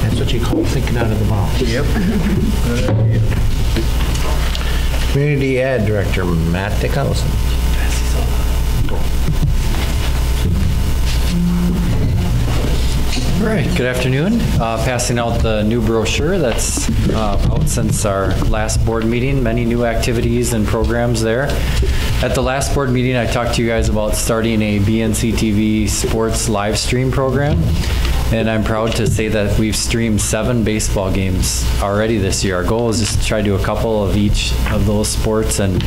That's what you call thinking out of the box. Yep. Community Ed Director Matt Dickelson. All right, good afternoon. Passing out the new brochure that's out since our last board meeting. Many new activities and programs there. At the last board meeting, I talked to you guys about starting a BNC TV sports live stream program. And I'm proud to say that we've streamed 7 baseball games already this year. Our goal is just to try to do a couple of each of those sports, and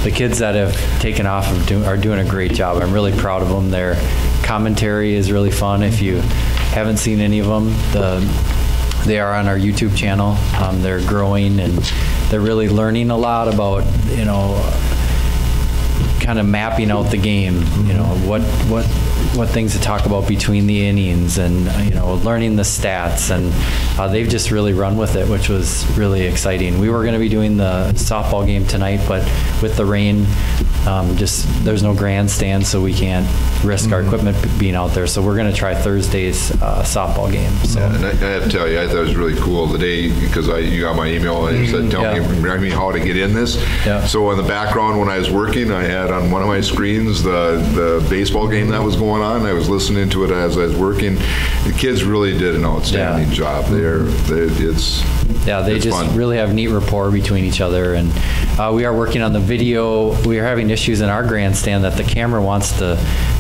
the kids that have taken off are doing a great job. I'm really proud of them. Their commentary is really fun. If you haven't seen any of them, they are on our YouTube channel. They're growing, and they're really learning a lot about, kind of mapping out the game, what things to talk about between the innings, and learning the stats, and they've just really run with it, which was really exciting. We were going to be doing the softball game tonight, but with the rain, there's no grandstand, so we can't risk our equipment being out there. So we're going to try Thursday's softball game. So. Yeah, and I have to tell you, I thought it was really cool the day, because you got my email and you said, remind me how to get in this. Yeah. So in the background when I was working, I had on one of my screens the baseball game that was going on. I was listening to it as I was working. The kids really did an outstanding job there. They just fun. Really have neat rapport between each other, and we are working on the video. We are having issues in our grandstand that the camera wants to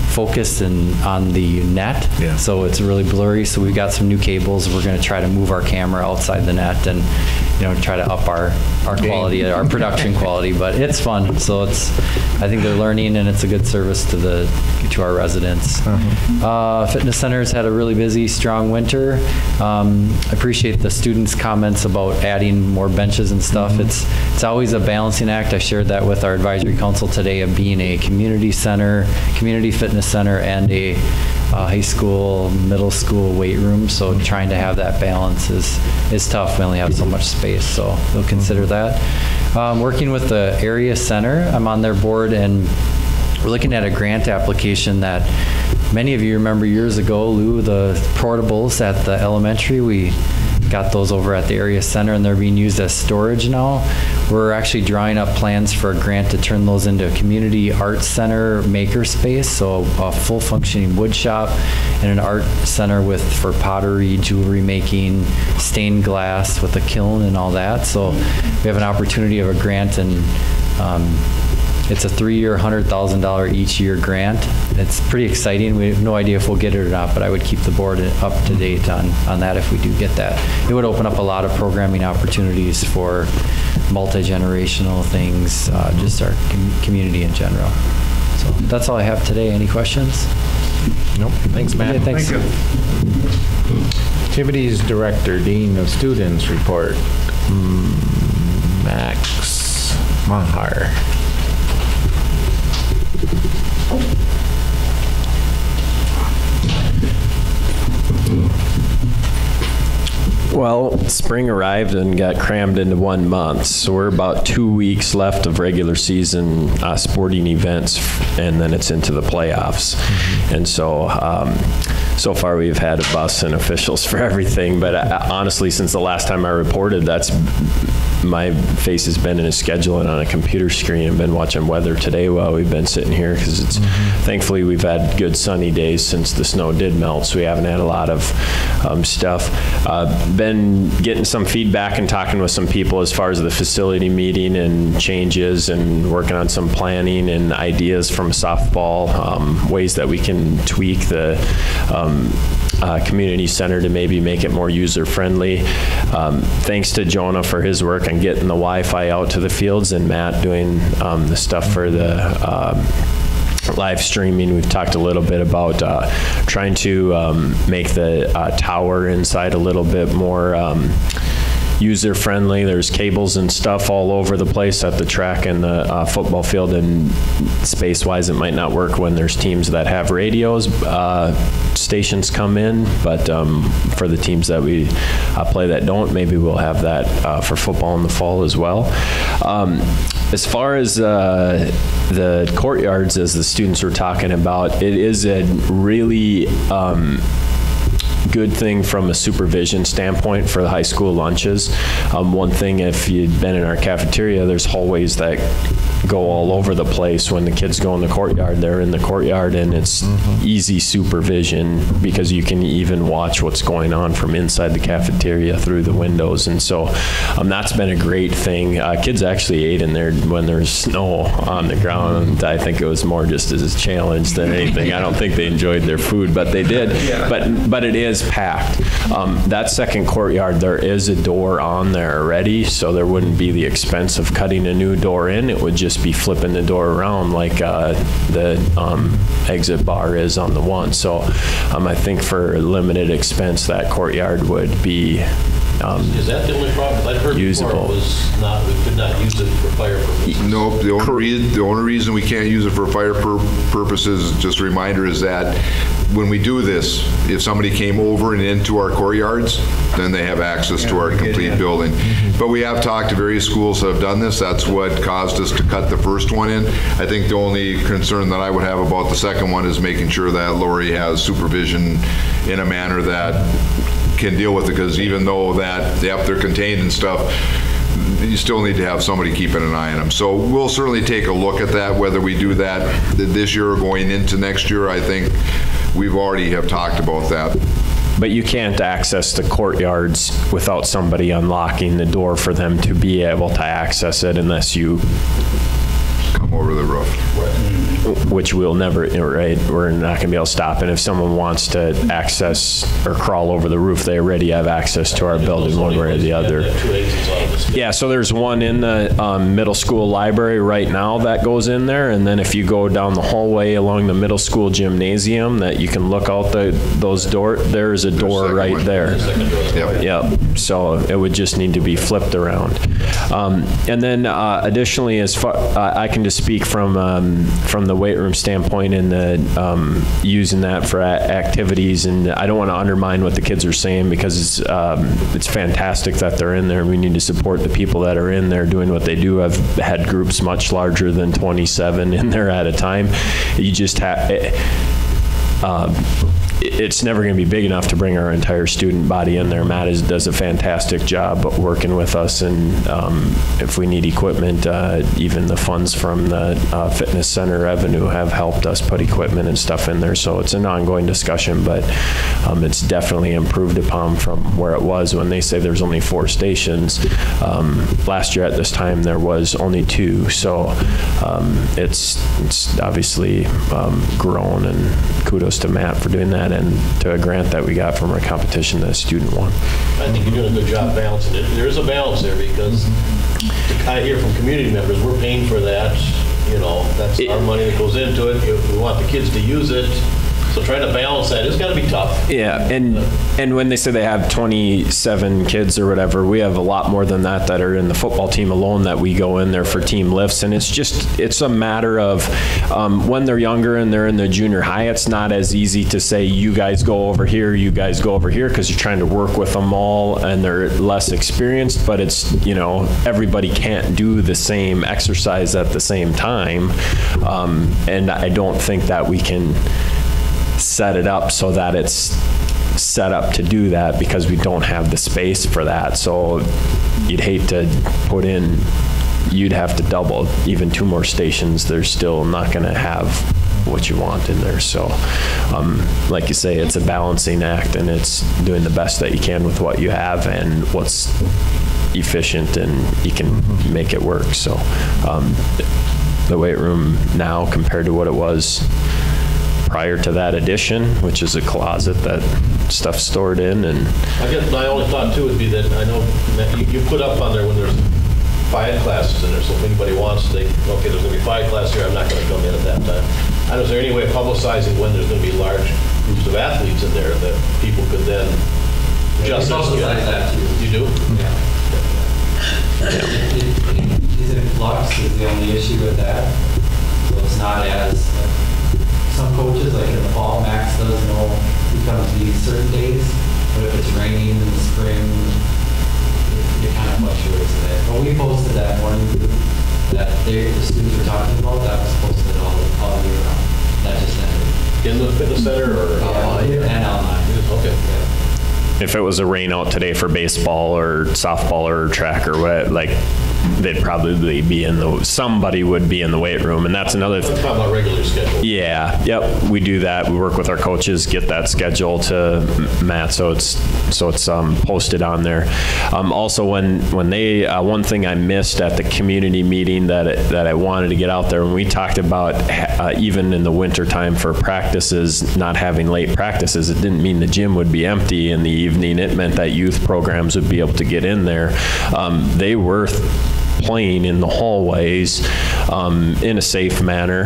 focus on the net, so it's really blurry. So we've got some new cables. We're going to try to move our camera outside the net and try to up our quality, our production quality. But it's fun. So I think they're learning, and it's a good service to our residents. Fitness centers had a really busy, strong winter. I appreciate the students' comments about adding more benches and stuff. It's always a balancing act. I shared that with our advisory council today, of being a community center, community fitness center, and a high school, middle school weight room. So trying to have that balance is tough. We only have so much space, so they'll consider that. Working with the area center, I'm on their board, and we're looking at a grant application that many of you remember years ago, Lou, the portables at the elementary. We got those over at the area center, and they're being used as storage now. We're actually drawing up plans for a grant to turn those into a community arts center maker space, so a full functioning wood shop and an art center for pottery, jewelry making, stained glass with a kiln and all that. So we have an opportunity of a grant, and it's a 3-year, $100,000 each year grant. It's pretty exciting. We have no idea if we'll get it or not, but I would keep the board up to date on that if we do get that. It would open up a lot of programming opportunities for multi-generational things, just our community in general. So that's all I have today. Any questions? Nope. Thanks, Matt. Yeah, thanks. Thank you. Activities Director, Dean of Students report. Max Mahar. Well, spring arrived and got crammed into 1 month, so we're about 2 weeks left of regular season sporting events, and then it's into the playoffs. And so, so far we've had a bus and officials for everything, but honestly, since the last time I reported, my face has been in a schedule and on a computer screen. I've been watching weather today while we've been sitting here, because it's thankfully we've had good sunny days since the snow did melt, so we haven't had a lot of stuff. Been getting some feedback and talking with some people as far as the facility meeting and changes, and working on some planning and ideas from softball, ways that we can tweak the community center to maybe make it more user-friendly. Thanks to Jonah for his work on getting the Wi-Fi out to the fields, and Matt doing the stuff for the live streaming. We've talked a little bit about trying to make the tower inside a little bit more user-friendly. There's cables and stuff all over the place at the track and the football field, and space-wise it might not work when there's teams that have radios. Stations come in, but for the teams that we play that don't, maybe we'll have that for football in the fall as well. As far as the courtyards, as the students were talking about, it is a really good thing from a supervision standpoint for the high school lunches. One thing, if you'd been in our cafeteria, there's hallways that go all over the place. When the kids go in the courtyard, they're in the courtyard, and it's easy supervision because you can even watch what's going on from inside the cafeteria through the windows. And so that's been a great thing. Kids actually ate in there when there's snow on the ground. I think it was more just as a challenge than anything. I don't think they enjoyed their food, but they did. But it is packed. That second courtyard, there is a door on there already, so there wouldn't be the expense of cutting a new door in. It would just be flipping the door around like the exit bar is on the one. So I think for limited expense, that courtyard would be is that the only problem? I've heard usable. Before it was not, we could not use it for fire purposes. Nope, the only reason we can't use it for fire purposes, just a reminder, is that when we do this, if somebody came over and into our courtyards, then they have access to our complete building. But we have talked to various schools that have done this. That's what caused us to cut the first one in. I think the only concern that I would have about the second one is making sure that Lori has supervision in a manner that can deal with it, because even though that, yep, they're contained and stuff, you still need to have somebody keeping an eye on them. So we'll certainly take a look at that, whether we do that this year or going into next year. I think we've already have talked about that. But you can't access the courtyards without somebody unlocking the door for them to be able to access it unless you come over the roof. Which we'll never, right? We're not going to be able to stop. And if someone wants to access or crawl over the roof, they already have access to our building one way or the other. Yeah, so there's one in the middle school library right now that goes in there. And then if you go down the hallway along the middle school gymnasium, that you can look out those doors, there's a door right there. Yep. So it would just need to be flipped around. And then additionally, as far I can just speak from the weight room standpoint and the using that for activities, and I don't want to undermine what the kids are saying, because it's fantastic that they're in there, and we need to support the people that are in there doing what they do. I've had groups much larger than 27 in there at a time. You just have it's never going to be big enough to bring our entire student body in there. Matt does a fantastic job working with us, and if we need equipment, even the funds from the fitness center revenue have helped us put equipment and stuff in there. So it's an ongoing discussion, but it's definitely improved upon from where it was when they say there's only 4 stations. Last year at this time there was only 2, so it's obviously grown, and kudos to Matt for doing that, and to a grant that we got from our competition that a student won. I think you're doing a good job balancing it. There is a balance there, because I hear from community members, we're paying for that, that's our money that goes into it. We want the kids to use it. So trying to balance that, it's got to be tough. Yeah, and when they say they have 27 kids or whatever, we have a lot more than that are in the football team alone that we go in there for team lifts. And it's a matter of when they're younger and they're in the junior high, it's not as easy to say, you guys go over here, you guys go over here, because you're trying to work with them all and they're less experienced. But it's, everybody can't do the same exercise at the same time. And I don't think that we can set it up so that it's set up to do that, because we don't have the space for that. So you'd hate to put in, you'd have to double, even 2 more stations. They're still not going to have what you want in there. So like you say, it's a balancing act, and it's doing the best that you can with what you have and what's efficient, and you can make it work. So the weight room now compared to what it was prior to that addition, which is a closet that stuff's stored in. And I guess my only thought too would be that, I know that you put up on there when there's 5 classes in there, so if anybody wants to, okay, there's going to be 5 classes here, I'm not going to come in at that time. I don't know, is there any way of publicizing when there's going to be large groups of athletes in there that people could then just publicize that too. You do? Yeah. Is in flux is the only issue with that. So it's not as some coaches, like in the fall, Max does know who comes these certain days, but if it's raining in the spring, it kind of fluctuates there. But we posted that morning group that the students were talking about, that was posted all year round. That just ended. In the fitness center or online? And online. Okay. Yeah. if it was a rain out today for baseball or softball or track or what, like, they'd probably be somebody would be in the weight room, and that's another Talking about regular schedule. Yeah, yep, we do that. We work with our coaches, get that schedule to Matt, so it's posted on there. Also, when they one thing I missed at the community meeting that I wanted to get out there, when we talked about even in the winter time for practices, not having late practices, it didn't mean the gym would be empty in the evening. It meant that youth programs would be able to get in there. They were playing in the hallways in a safe manner,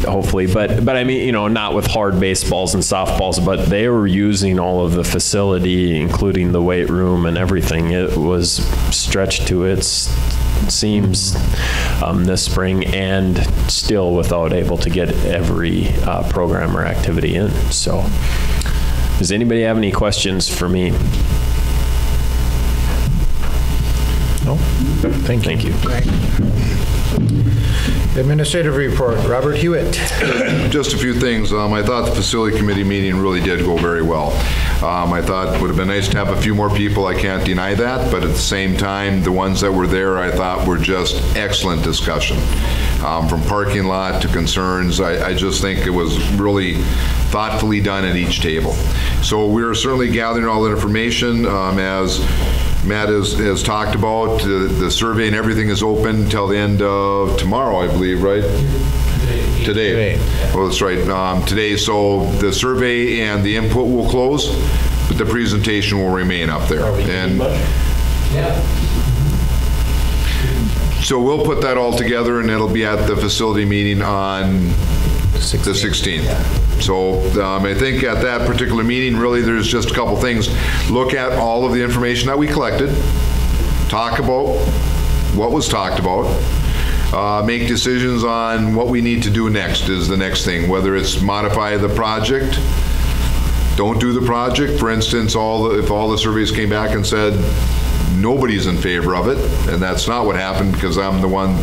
hopefully. But I mean, not with hard baseballs and softballs, but they were using all of the facility, including the weight room and everything. It was stretched to its seams this spring, and still without able to get every program or activity in. So does anybody have any questions for me? No? Thank you. Administrative report, Robert Hewitt. Just a few things. I thought the facility committee meeting really did go very well. I thought it would have been nice to have a few more people. I can't deny that, but at the same time, the ones that were there, I thought were just excellent discussion. From parking lot to concerns, I just think it was really thoughtfully done at each table. So we're certainly gathering all that information. As Matt has talked about, the survey and everything is open until the end of tomorrow, I believe, right? Today. Well, that's right. Today. So the survey and the input will close, but the presentation will remain up there. And yeah. So we'll put that all together, and it'll be at the facility meeting on the 16th. So I think at that particular meeting, really, there's just a couple things. Look at all of the information that we collected, talk about what was talked about, make decisions on what we need to do next is the next thing, whether it's modify the project, don't do the project. For instance, if all the surveys came back and said, nobody's in favor of it, and that's not what happened because I'm the one,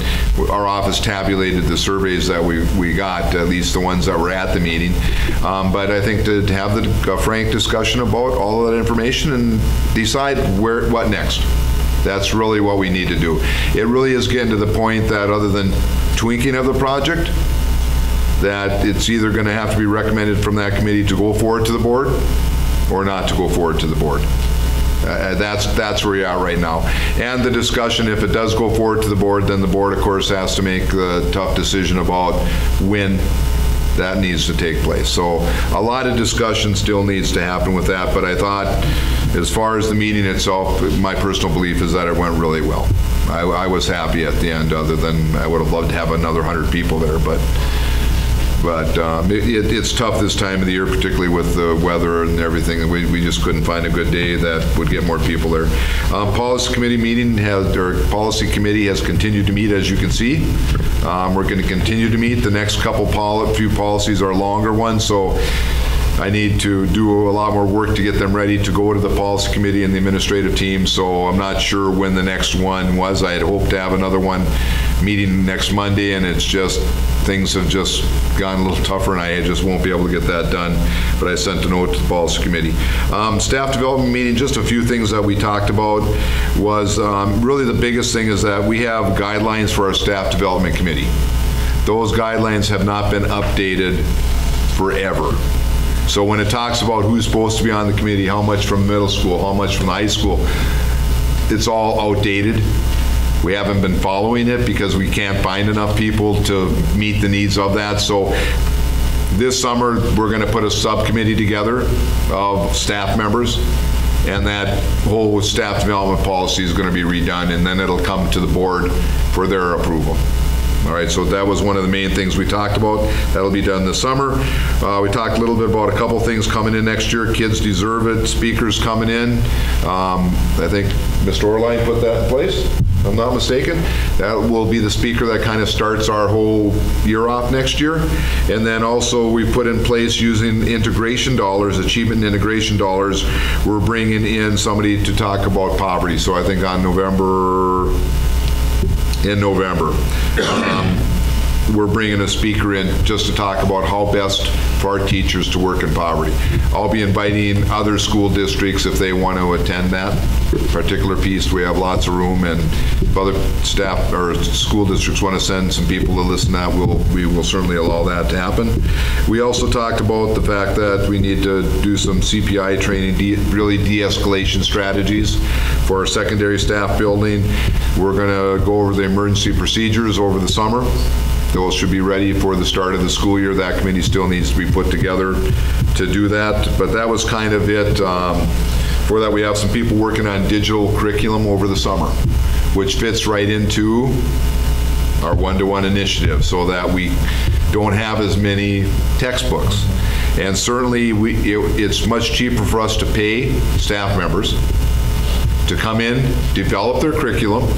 our office tabulated the surveys that we got, at least the ones that were at the meeting. But I think to have the frank discussion about all of that information and decide what next. That's really what we need to do. It really is getting to the point that other than tweaking of the project, that it's either going to have to be recommended from that committee to go forward to the board or not to go forward to the board. That's where we are right now. And the discussion, if it does go forward to the board, then the board, of course, has to make the tough decision about when that needs to take place. So a lot of discussion still needs to happen with that, but I thought as far as the meeting itself, my personal belief is that it went really well. I was happy at the end, other than I would have loved to have another 100 people there, but it's tough this time of the year, particularly with the weather and everything. We just couldn't find a good day that would get more people there. Policy committee has continued to meet, as you can see. We're going to continue to meet. The next few policies are longer ones, so I need to do a lot more work to get them ready to go to the policy committee and the administrative team, so I'm not sure when the next one was. I had hoped to have another one meeting next Monday, and it's just, things have just gone a little tougher, and I just won't be able to get that done, but I sent a note to the policy committee. Staff development meeting, just a few things that we talked about was, really the biggest thing is that we have guidelines for our staff development committee. Those guidelines have not been updated forever. So when it talks about who's supposed to be on the committee, how much from middle school, how much from high school, it's all outdated. We haven't been following it because we can't find enough people to meet the needs of that. So this summer, we're going to put a subcommittee together of staff members, and that whole staff development policy is going to be redone, and then it'll come to the board for their approval. All right, so that was one of the main things we talked about. That'll be done this summer. We talked a little bit about a couple things coming in next year. Kids deserve it. Speakers coming in. I think Mr. Orline put that in place, if I'm not mistaken. That will be the speaker that kind of starts our whole year off next year. And then also we put in place, using integration dollars, achievement and integration dollars, we're bringing in somebody to talk about poverty. So I think on in November, we're bringing a speaker in just to talk about how best for our teachers to work in poverty. I'll be inviting other school districts if they want to attend that particular piece. We have lots of room, and if other staff or school districts want to send some people to listen to that, we will certainly allow that to happen. We also talked about the fact that we need to do some CPI training, really de-escalation strategies for our secondary staff building. We're going to go over the emergency procedures over the summer. Those should be ready for the start of the school year. That committee still needs to be put together to do that, but that was kind of it. For that, we have some people working on digital curriculum over the summer, which fits right into our one-to-one initiative, so that we don't have as many textbooks. And certainly, it's much cheaper for us to pay staff members to come in, develop their curriculum,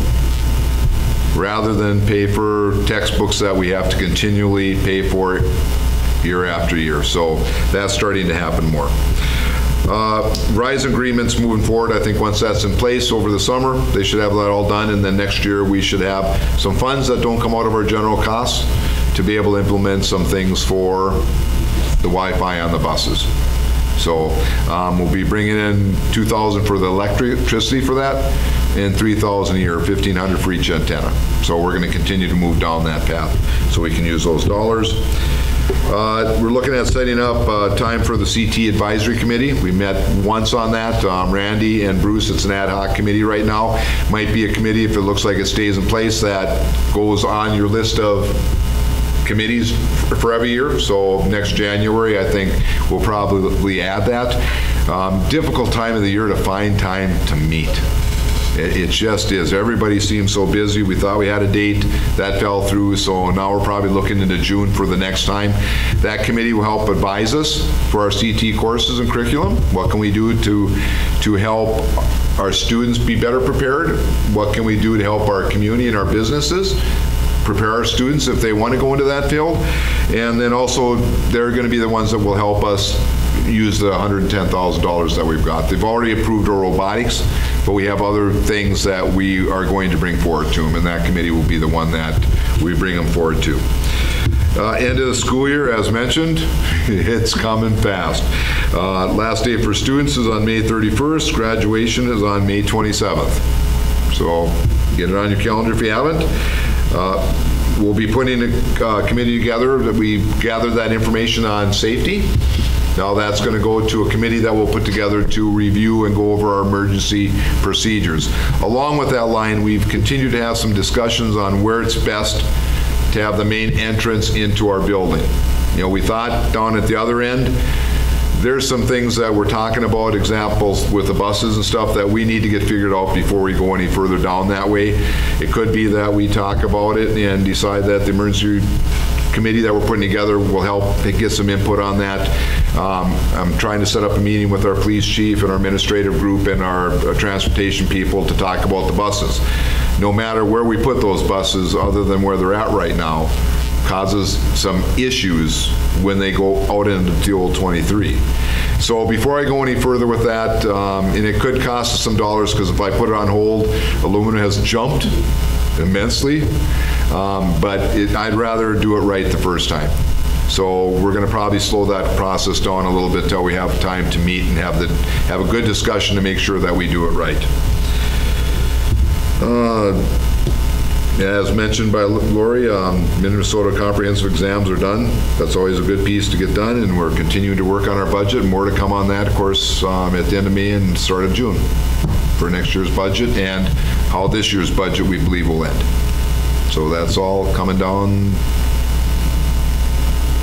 rather than pay for textbooks that we have to continually pay for year after year. So that's starting to happen more. Rise agreements moving forward, I think once that's in place over the summer, they should have that all done, and then next year we should have some funds that don't come out of our general costs to be able to implement some things for the Wi-Fi on the buses. So we'll be bringing in $2,000 for the electricity for that, and $3,000 a year, $1,500 for each antenna. So we're going to continue to move down that path so we can use those dollars. We're looking at setting up time for the CT Advisory Committee. We met once on that. Randy and Bruce, it's an ad hoc committee right now. Might be a committee, if it looks like it stays in place, that goes on your list of committees for every year. So next January, I think we'll probably add that. Difficult time of the year to find time to meet. It just is. Everybody seems so busy. We thought we had a date. That fell through, so now we're probably looking into June for the next time. That committee will help advise us for our CT courses and curriculum. What can we do to help our students be better prepared? What can we do to help our community and our businesses prepare our students if they want to go into that field? And then also, they're going to be the ones that will help us use the $110,000 that we've got. They've already approved our robotics but we have other things that we are going to bring forward to them, and that committee will be the one that we bring them forward to. End of the school year, as mentioned, it's coming fast. Last day for students is on May 31st. Graduation is on May 27th. So get it on your calendar if you haven't. We'll be putting a committee together that we gather that information on safety. Now that's going to go to a committee that we'll put together to review and go over our emergency procedures. Along with that line, we've continued to have some discussions on where it's best to have the main entrance into our building. You know, we thought down at the other end, there's some things that we're talking about, examples with the buses and stuff that we need to get figured out before we go any further down that way. It could be that we talk about it and decide that the emergency committee that we're putting together will help get some input on that. I'm trying to set up a meeting with our police chief and our administrative group and our transportation people to talk about the buses. No matter where we put those buses, other than where they're at right now, causes some issues when they go out into the old 23. So before I go any further with that, and it could cost us some dollars because if I put it on hold, aluminum has jumped immensely, but I'd rather do it right the first time. So we're going to probably slow that process down a little bit till we have time to meet and have a good discussion to make sure that we do it right. As mentioned by Lori, Minnesota comprehensive exams are done. That's always a good piece to get done, and we're continuing to work on our budget. More to come on that, of course, at the end of May and start of June for next year's budget and how this year's budget we believe will end. So that's all coming down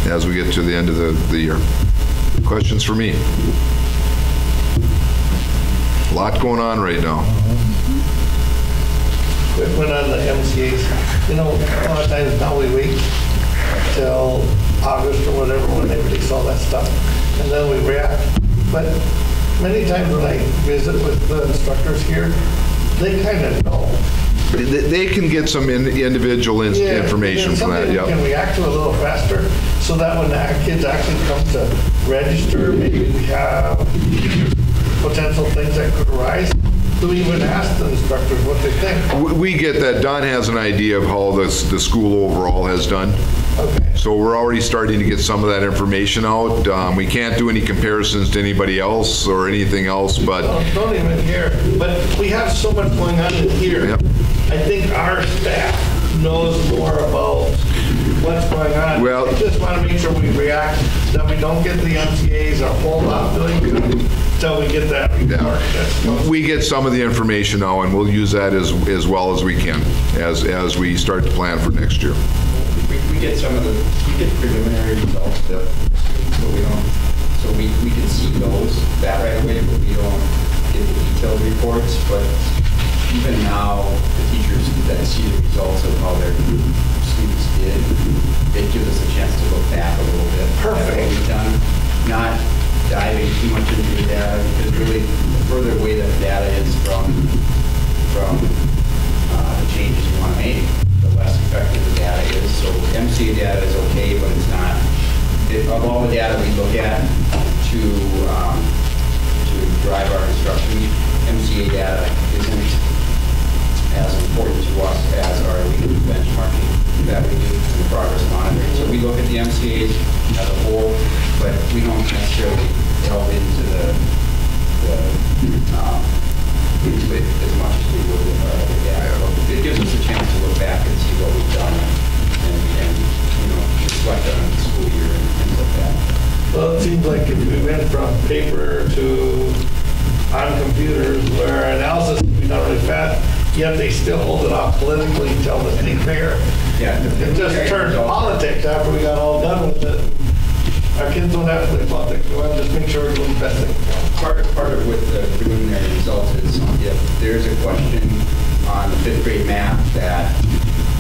as we get to the end of the year. Questions for me? A lot going on right now. Quick one on the MCAs. You know, a lot of times now we wait till August or whatever when they release all that stuff, and then we react. But many times when I visit with the instructors here, they kind of know. They can get some individual information from that. Yeah, can react to a little faster, so that when the kids actually come to register, maybe we have potential things that could arise. Do we even ask the instructors what they think? We get that. Don has an idea of how the school overall has done. Okay. So we're already starting to get some of that information out. We can't do any comparisons to anybody else or anything else, but... Don't even care. But we have so much going on in here. Yep. I think our staff knows more about what's going on. Well, I just want to make sure we react, that we don't get the MCAs or hold off doing it until we get that report. We get some of the information now, and we'll use that as well as we can as we start to plan for next year. We get some of we get preliminary results that we don't, so we can see those that right away, but we don't get the detailed reports. But even now, the teachers that see the results of how their students did, it gives us a chance to look back a little bit. Perfect. At what we've done, not diving too much into the data, because really the further away that the data is from the changes you want to make, the less effective the data is. So MCA data is okay, but it's not, of all the data we look at to drive our instruction, MCA data isn't as important to us as our leading benchmarking that we do in the progress monitoring. So we look at the MCAs as a whole, but we don't necessarily delve into into it as much as we would with our other data. It gives us a chance to look back and see what we've done and reflect on the school year and things like that. Well, it seems like if we went from paper to on computers where analysis would be done really fast, yet they still hold it off politically until the thing fair. Yeah, it just turned to politics after we got all done with it. Our kids don't have to play politics. We want to just make sure we're doing the best thing. Part of what the preliminary results is, if there's a question on the 5th grade math that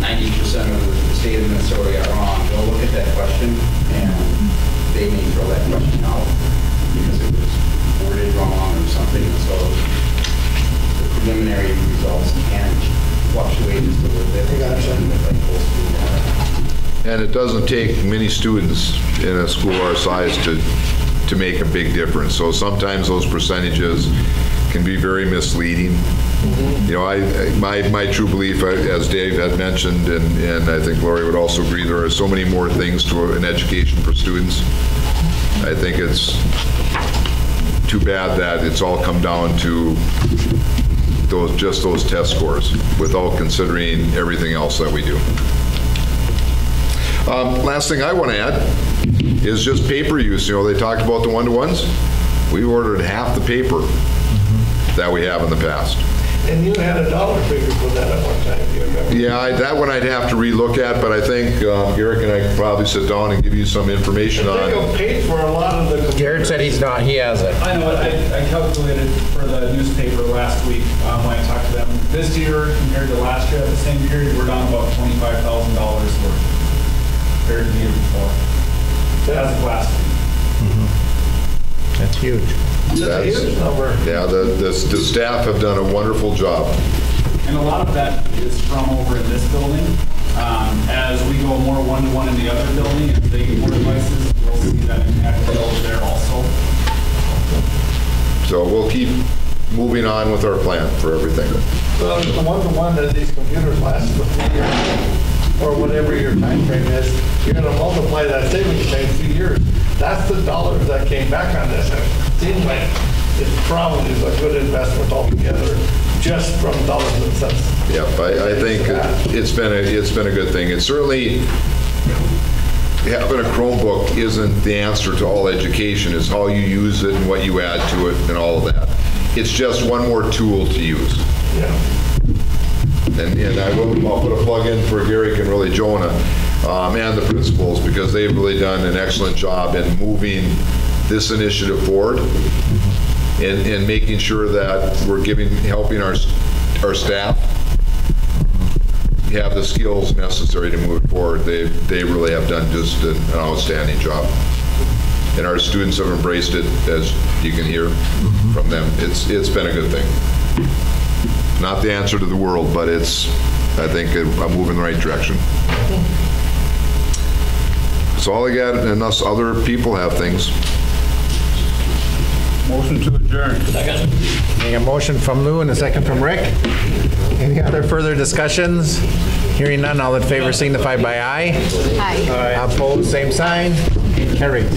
90% of the state of Minnesota got wrong, they'll look at that question and they may throw that question out because it was worded wrong or something. So the preliminary results can fluctuate just a little bit. And it doesn't take many students in a school our size to make a big difference. So sometimes those percentages can be very misleading. You know, my true belief, as Dave had mentioned, and I think Lori would also agree, there are so many more things to an education for students. I think it's too bad that it's all come down to just those test scores without considering everything else that we do. Last thing I want to add is just paper use. You know, they talked about the one-to-ones. We ordered half the paper that we have in the past. And you had a dollar figure for that at one time, do you remember? Yeah, that one I'd have to relook at, but I think Garrett and I could probably sit down and give you some information on. I think I've paid for a lot of the computers. Garrett said he has it. I know, I calculated for the newspaper last week when I talked to them. This year compared to last year at the same period, we're down about $25,000 worth compared to the year before. As of last week. That's huge. That's a huge number. Yeah, the staff have done a wonderful job. And a lot of that is from over in this building. As we go more one-to-one in the other building, if they get more devices, we'll see that impact over there also. So we'll keep moving on with our plan for everything. Well, the one-to-one that these computers last for 3 years, or whatever your time frame is, you're going to multiply that savings times 2 years. That's the dollars that came back on this. And it seems like it probably is a good investment altogether, just from dollars and cents. Yep, I think it's been a good thing. It's certainly, having a Chromebook isn't the answer to all education. It's how you use it and what you add to it and all of that. It's just one more tool to use. Yeah. And I'll put a plug in for Gary and really Jonah and the principals, because they've really done an excellent job in moving this initiative forward and making sure that we're helping our staff have the skills necessary to move it forward. They really have done just an outstanding job. And our students have embraced it, as you can hear from them. It's been a good thing. Not the answer to the world, but I think I'm moving in the right direction. That's all I got, unless other people have things. Motion to adjourn. A motion from Lou and a second from Rick. Any other further discussions? Hearing none, all in favor signify by aye. Aye. Opposed, same sign. Carried.